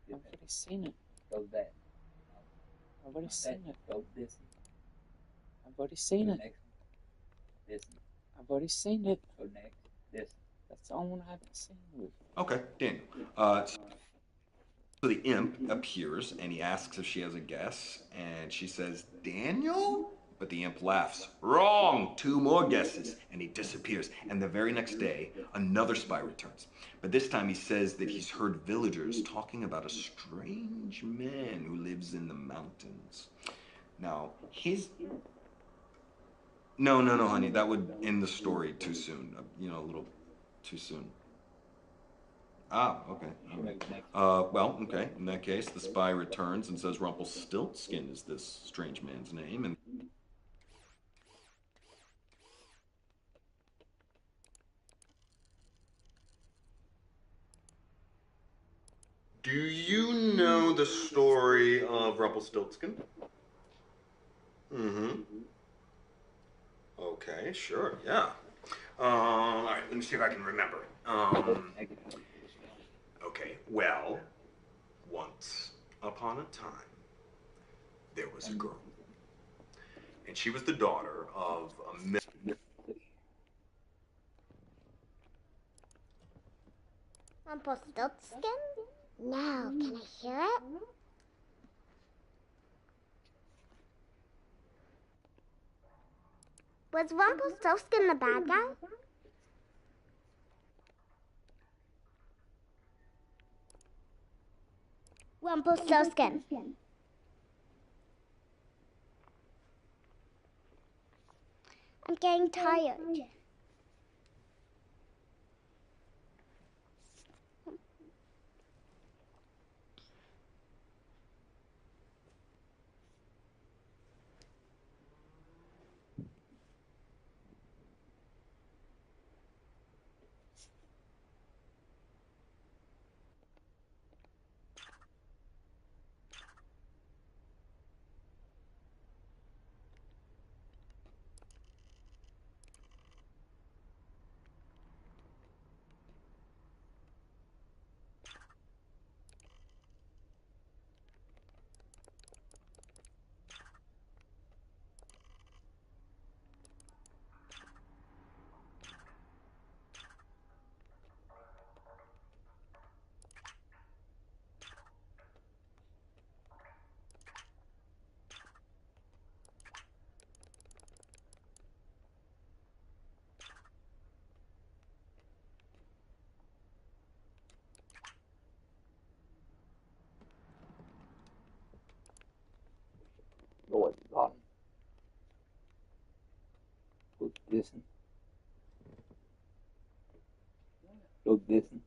I've already seen it. Go to that. No. I've already seen it. Go to this. I've already seen it. Next one. This. I've already seen it. Go next. This. That's the only one I haven't seen. Okay, Daniel. So the imp appears and he asks if she has a guess, and she says, Daniel? But the imp laughs. Wrong! 2 more guesses. And he disappears. And the very next day, another spy returns. But this time he says that he's heard villagers talking about a strange man who lives in the mountains. Now, No, honey. That would end the all too soon. A little too soon. Ah, okay. Well, okay. In that case, the spy returns and says Rumpelstiltskin is this strange man's name, and do you know the story of Rumpelstiltskin? Mm-hmm. Okay, sure, yeah. All right, let me see if I can remember. Okay, well, once upon a time, there was a girl. And she was the daughter of a Rumpelstiltskin? No, can I hear it? Was Rumpelstiltskin the bad guy? Rumpelstiltskin. I'm getting tired. Listen. Look, listen.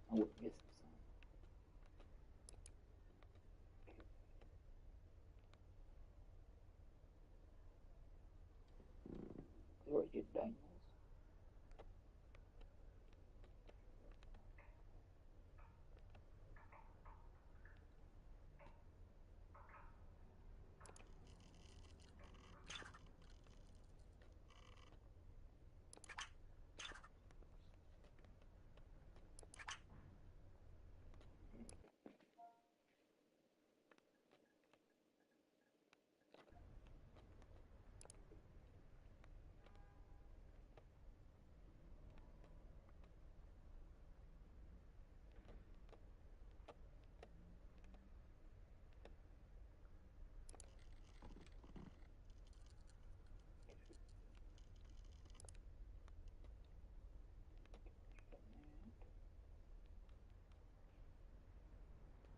I would miss him some. Where are you, Daniels?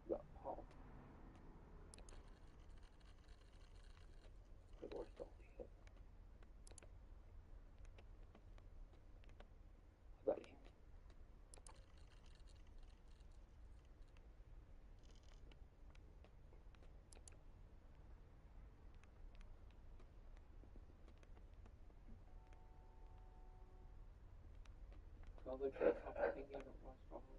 Got Paul. The worst all the hit. I got him. Probably for a couple of things I don't watch all of them.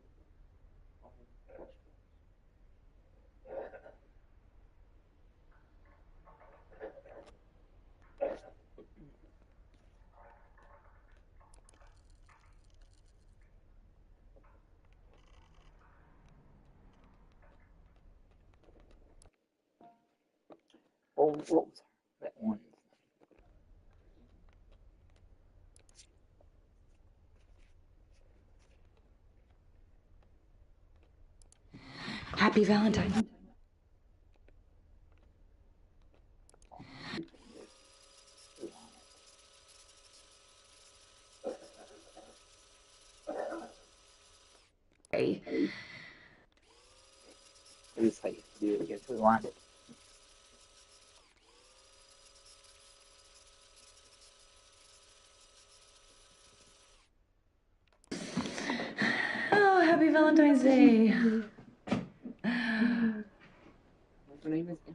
Oh, what was that one? Happy Valentine's. Day. It is how you do it against the line. Oh, happy Valentine's Day.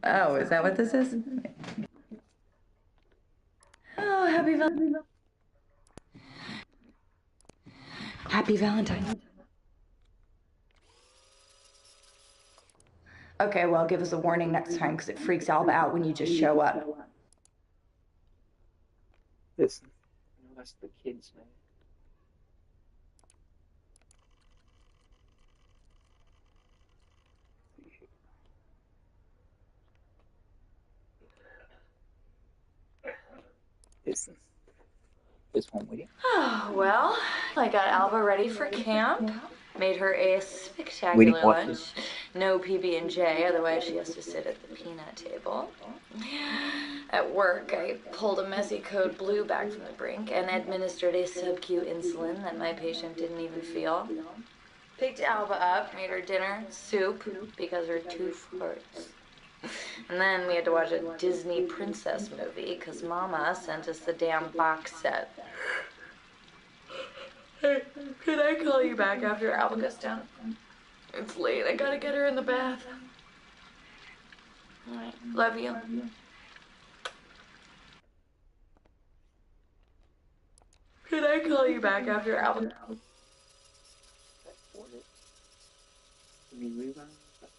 Oh, is that what this is? Oh, Happy Valentine's. Okay, well, give us a warning next time because it freaks Alba out when you just show up. Listen, you know, that's the kids, man. Listen, this one with you. Oh, well, I got Alba ready for camp. Made her a spectacular lunch. No PB&J, otherwise she has to sit at the peanut table. At work, I pulled a messy code blue back from the brink and administered a sub-Q insulin that my patient didn't even feel. Picked Alba up, made her dinner, soup, because her tooth hurts. And then we had to watch a Disney princess movie because Mama sent us the damn box set. Hey, can I call you back after Alba goes down? It's late. I gotta get her in the bath. All right. Love you. Can I call you back after Alba?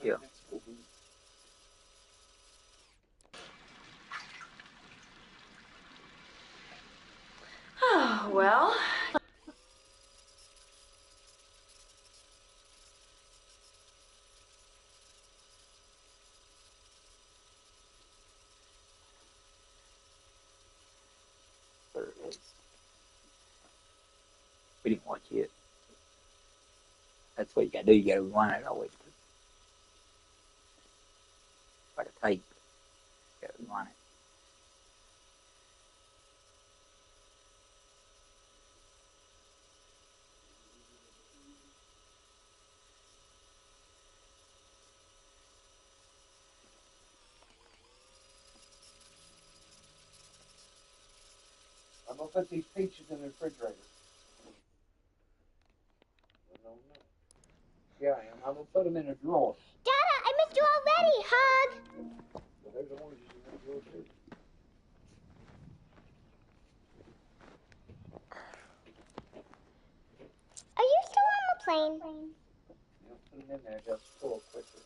Yeah. Oh, well. because we didn't want you. That's what you gotta do. You gotta rewind it all the way to the tape. You gotta rewind it. I'm gonna put these peaches in the refrigerator. Yeah, I am. I'm gonna put them in a drawer. Dada, I missed you already. Hug. Well, there's oranges in that drawer too. Are you still on the plane? You know, put them in there just full quicker.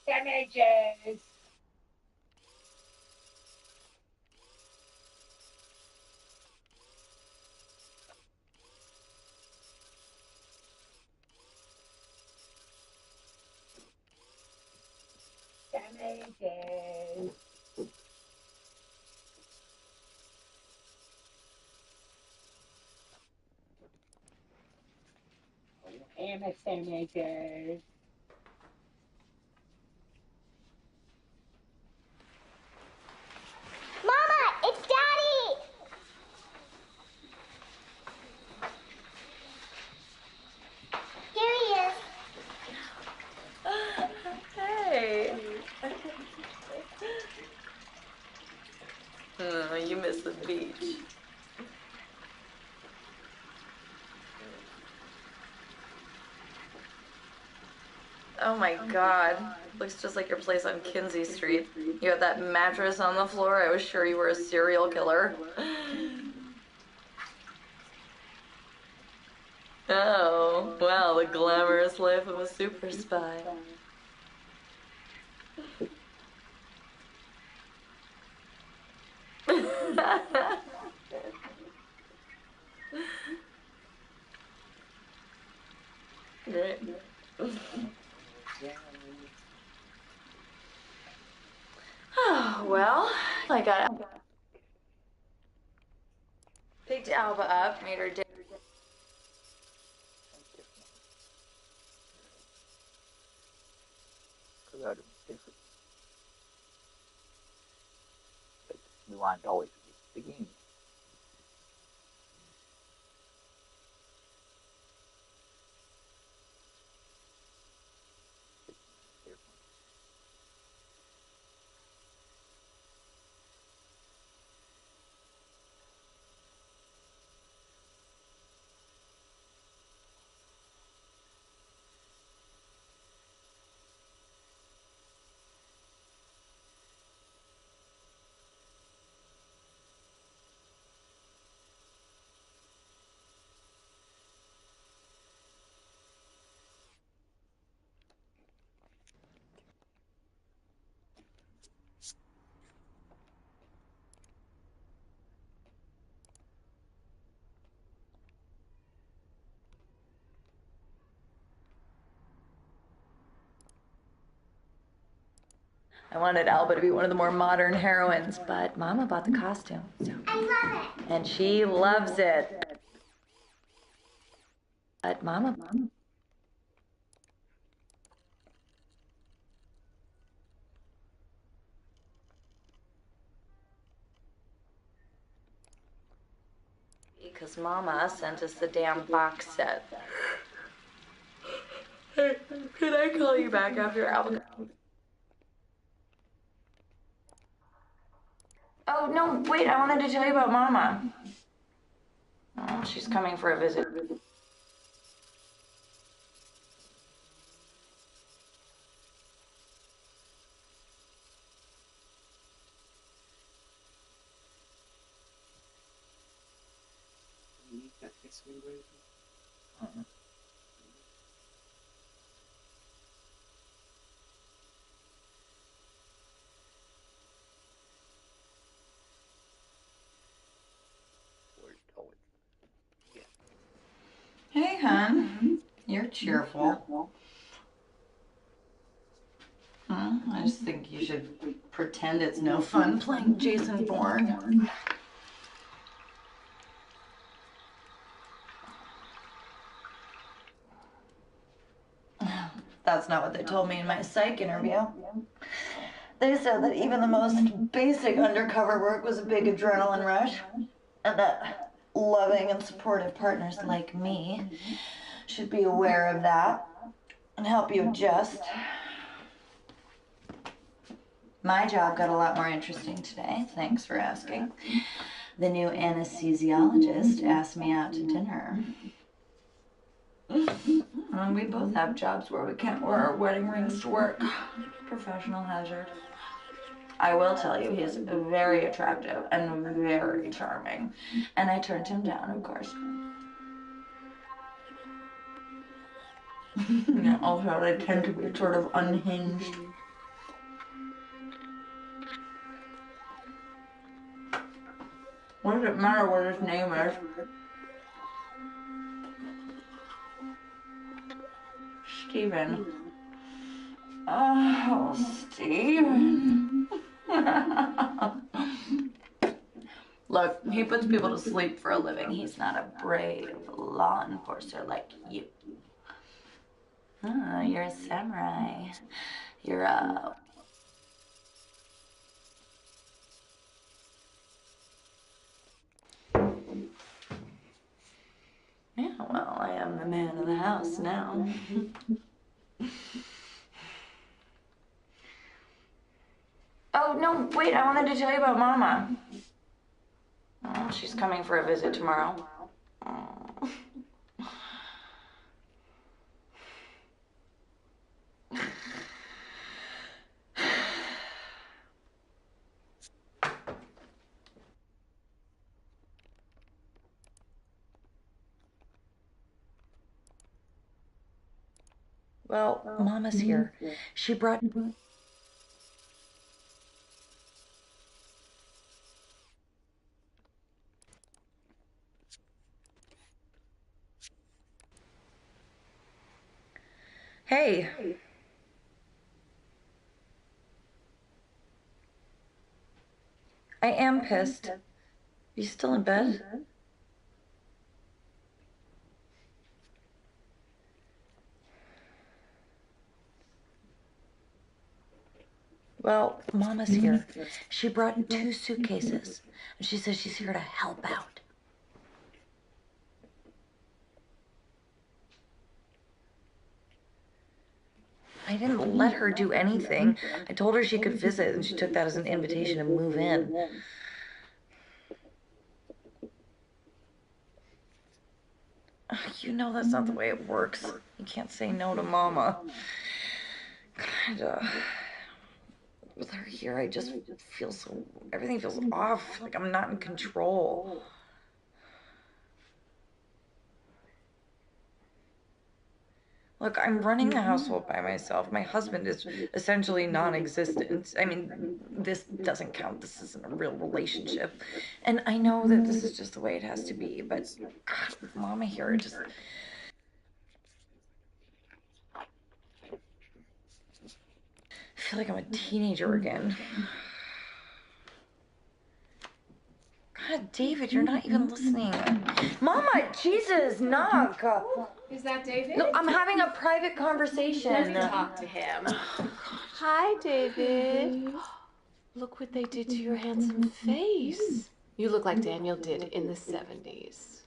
Damages! Damages! Damages! Mama, it's Daddy. Here he is. Hey. Oh, you miss the beach. Oh my god. Looks just like your place on Kinsey Street. You have that mattress on the floor. I was sure you were a serial killer. Oh, well, the glamorous life of a super spy. Great. Oh, well, I picked Alba up, made her dinner. Because I'd different. But we want to always begin. I wanted Alba to be one of the more modern heroines, but Mama bought the costume. So. I love it. And she loves it. But Mama. Because Mama sent us the damn box set. Hey, can I call you back after Alba? Oh, no, wait, I wanted to tell you about Mama. Oh, she's coming for a visit. Hey, hon. You're cheerful. Hmm? I just think you should pretend it's no fun playing Jason Bourne. That's not what they told me in my psych interview. They said that even the most basic undercover work was a big adrenaline rush, and that loving and supportive partners like me should be aware of that and help you adjust. My job got a lot more interesting today, thanks for asking. The new anesthesiologist asked me out to dinner. And we both have jobs where we can't wear our wedding rings to work. Professional hazard. I will tell you, he's very attractive and very charming. And I turned him down, of course. Also, they tend to be sort of unhinged. What does it matter what his name is? Steven. Oh, Steven. Look, he puts people to sleep for a living. He's not a brave law enforcer like you. Oh, you're a samurai. You're a... Yeah, well, I am the man of the house now. Oh, no, wait, I wanted to tell you about Mama. Oh, she's coming for a visit tomorrow. Oh. Well, Mama's here. She brought... Hey. I am pissed. You still in bed? Well, Mama's here. She brought 2 suitcases. And she says she's here to help out. I didn't let her do anything. I told her she could visit, and she took that as an invitation to move in. You know that's not the way it works. You can't say no to Mama. God, with her here, I just feel so... Everything feels off, like I'm not in control. Look, I'm running the household by myself. My husband is essentially non-existent. I mean, this doesn't count. This isn't a real relationship. And I know that this is just the way it has to be, but God, with Mama here, it just... I feel like I'm a teenager again. God, David, you're not even listening. Mama, Jesus, knock. Is that David? No, I'm having a private conversation. Let me talk to him. Hi, David. Look what they did to your handsome face. You look like Daniel did in the 70s.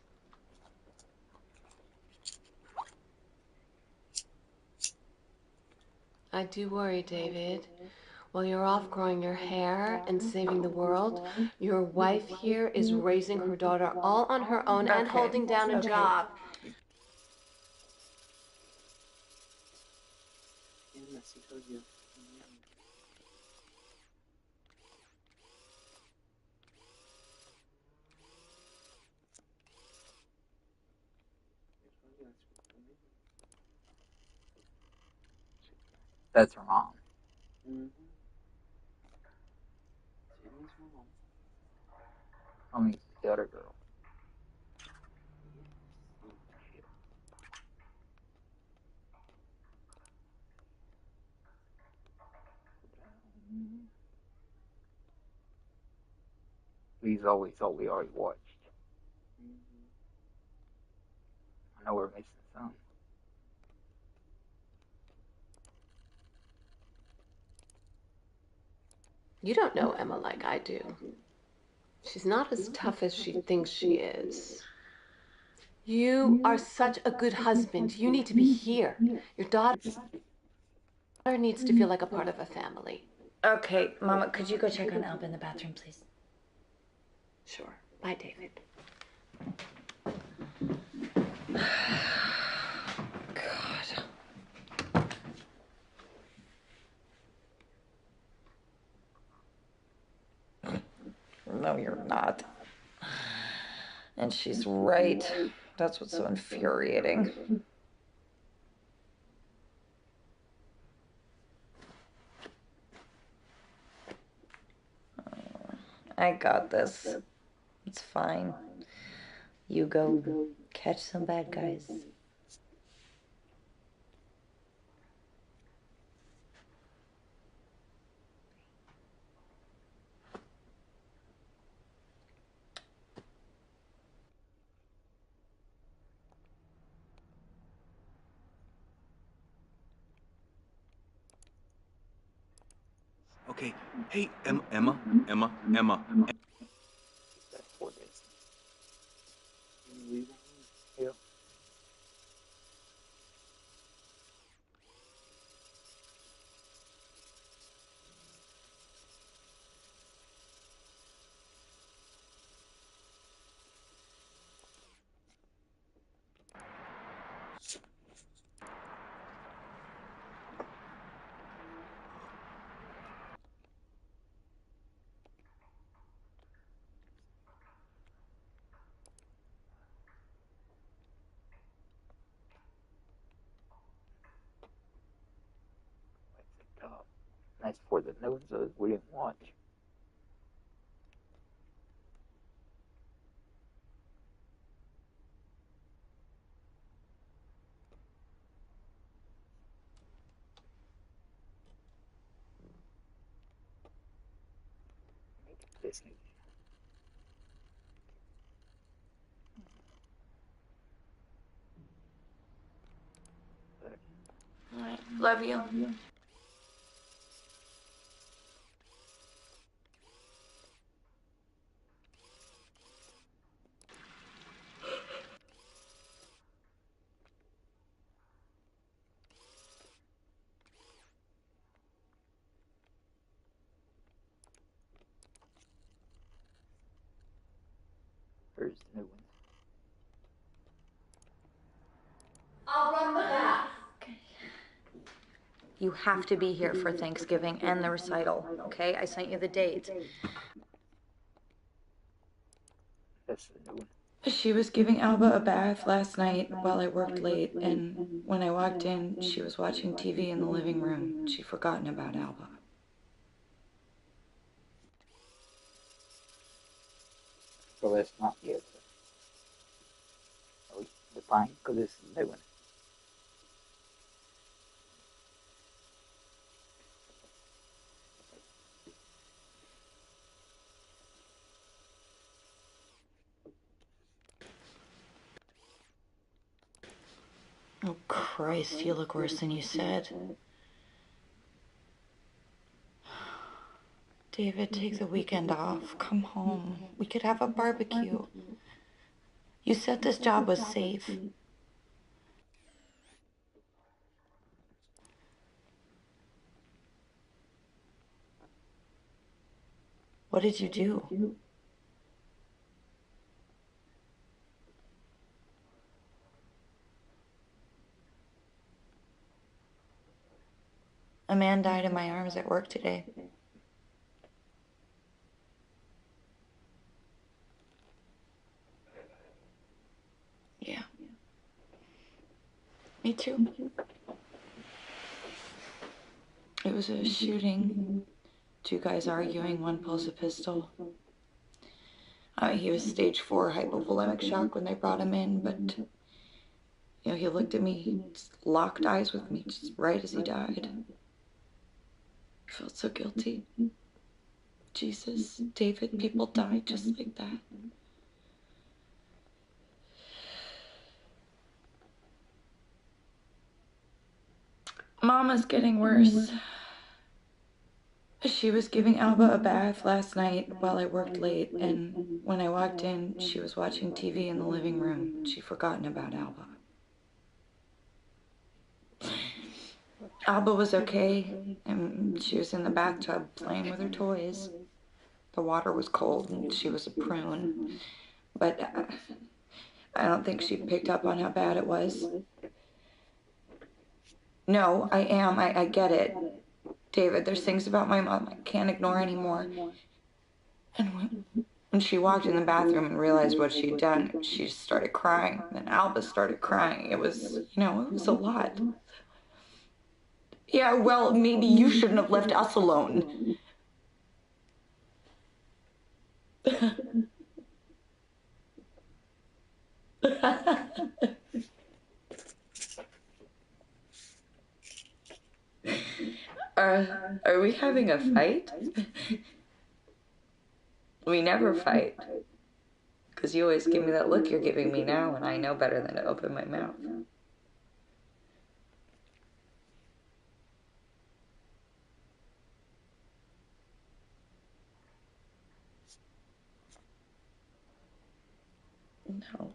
I do worry, David. While you're off growing your hair and saving the world, your wife here is raising her daughter all on her own and holding down a job. That's wrong. I mean, the other girl. These always thought we already watched. I know we're missing some. You don't know Emma like I do. She's not as tough as she thinks she is. You are such a good husband. You need to be here. Your daughter needs to feel like a part of a family. Okay, Mama, could you go check on Alba in the bathroom, please? Sure. Bye, David. God. No, you're not. And she's right. That's what's so infuriating. I got this. It's fine. You go catch some bad guys. Okay. Hey, Emma. That's 4 days. Yeah. That's for the notes we didn't watch. Listening. All right, love you. Here's the new one. I'll run the bath. You have to be here for Thanksgiving and the recital, okay? I sent you the date. That's the new one. She was giving Alba a bath last night while I worked late, and when I walked in, she was watching TV in the living room. She'd forgotten about Alba. So that's not yet. Oh, the fine, because this is the new one. Oh, Christ, you look worse than you said. David, take the weekend off. Come home. We could have a barbecue. You said this job was safe. What did you do? A man died in my arms at work today. Yeah. Me too. It was a shooting. 2 guys arguing, one pulls a pistol. He was stage 4 hypovolemic shock when they brought him in, but, he looked at me, he just locked eyes with me just right as he died. I felt so guilty. Jesus, David, people die just like that. Mama's getting worse. She was giving Alba a bath last night while I worked late, and when I walked in, she was watching TV in the living room. She'd forgotten about Alba. Alba was okay, and she was in the bathtub playing with her toys. The water was cold, and she was a prune, but I don't think she picked up on how bad it was. No, I am. I get it. David, there's things about my mom I can't ignore anymore. And when she walked in the bathroom and realized what she'd done, she started crying. Then Alba started crying. It was, it was a lot. Yeah, well, maybe you shouldn't have left us alone. Are we having a fight? We never fight. Because you always give me that look you're giving me now, and I know better than to open my mouth. No.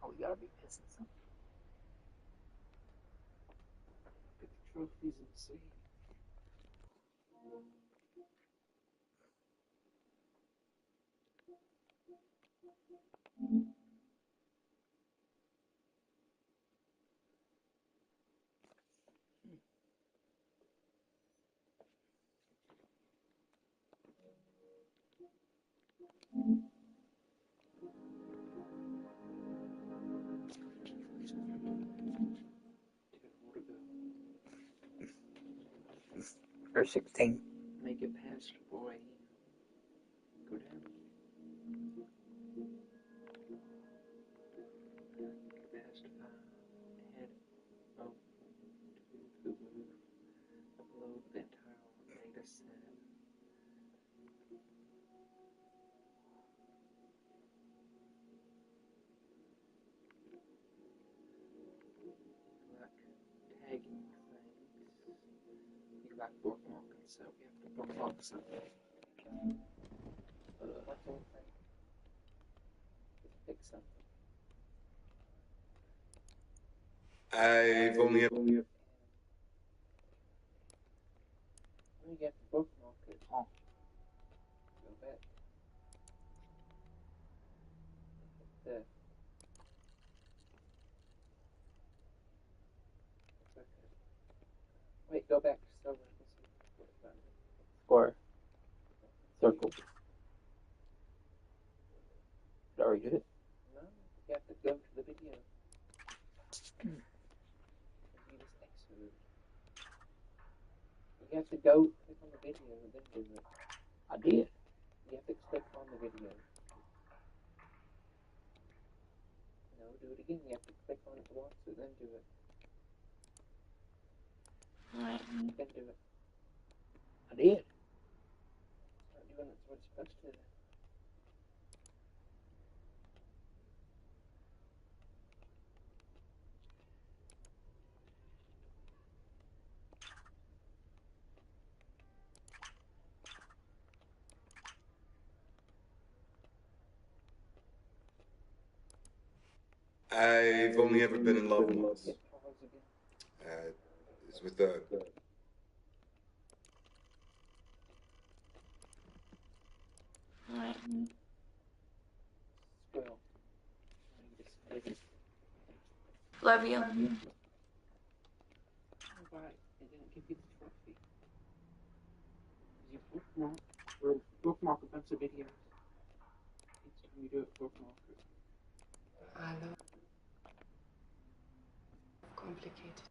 Oh, we gotta be missing something. Look at the trophies and see. Or 16. Make it past boy. Go down. Past 5. Head up to the roof. Upload the entire data set. Like tagging things. You like bookmarking, so we have to bookmark something. What whole thing? Just pick something. I've only had. When you get the bookmark it, go back. There. It's okay. Wait, go back. Start with square. Circle. Did I already do it? No, you have to go to the video. You just exit it. You have to go click on the video and then do it. I did. You have to click on the video. No, do it again. You have to click on it once and then do it. Alright. Then do it. I did. Start doing it what it's supposed to. I've only ever been in love once. It's with a Alright. Love you. Why they didn't give you the trophy? You bookmark a bunch of videos. Each time you do it, bookmark it. I know. Complicated.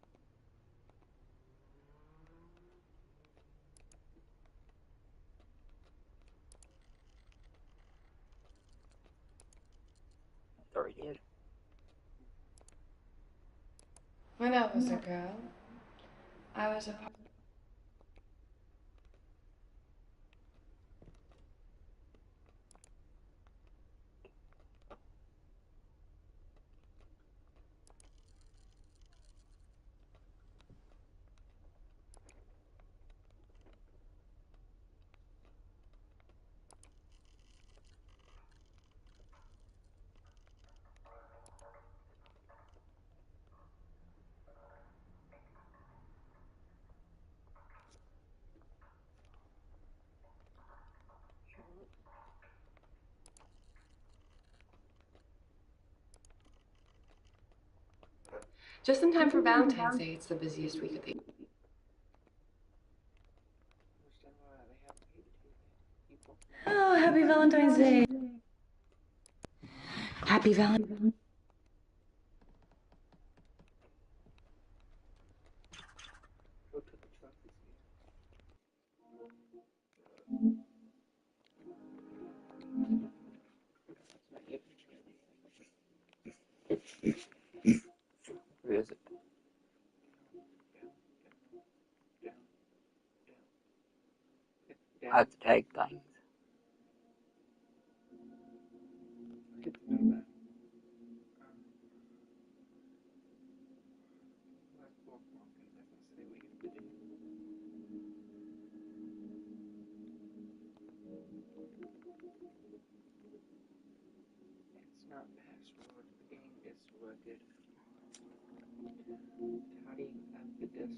Sorry, did. When I was a girl, I was a part. Just in time for Valentine's Day. It's the busiest week of the year. Oh, happy Valentine's Day. Happy Valentine's. Who is it? I have to tag things. It's not password. The game is rugged. How do you have this?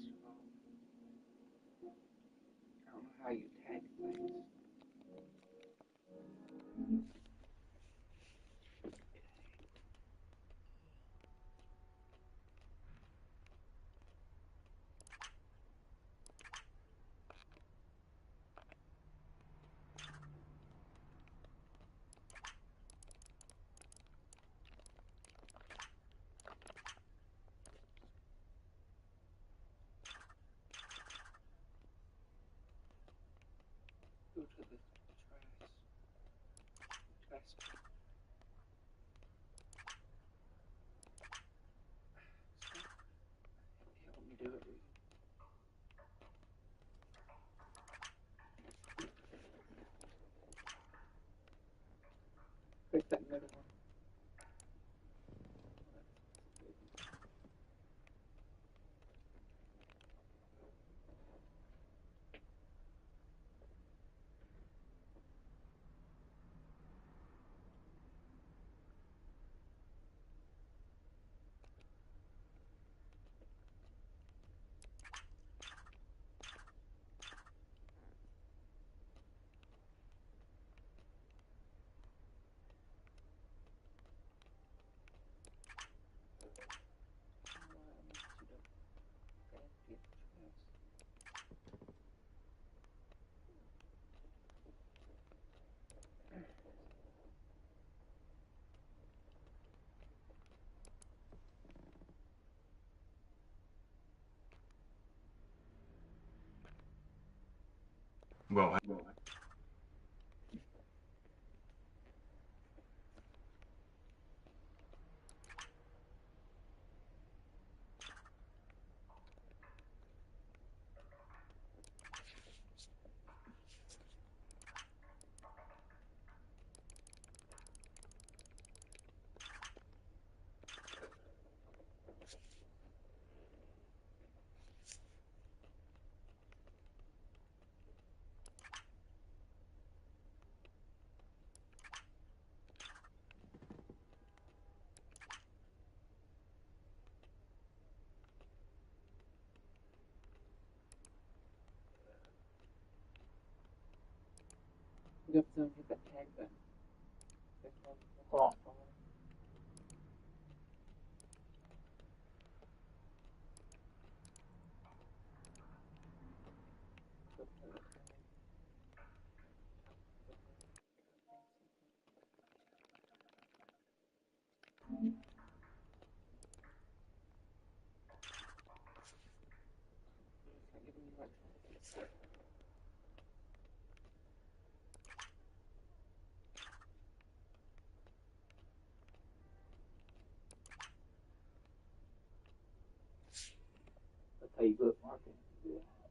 I don't know how you tag things. Go to the trash. Help me do it. Click that middle one. Well, You have to hit that tag then. Hold on. That's how you go to marketing. Yeah.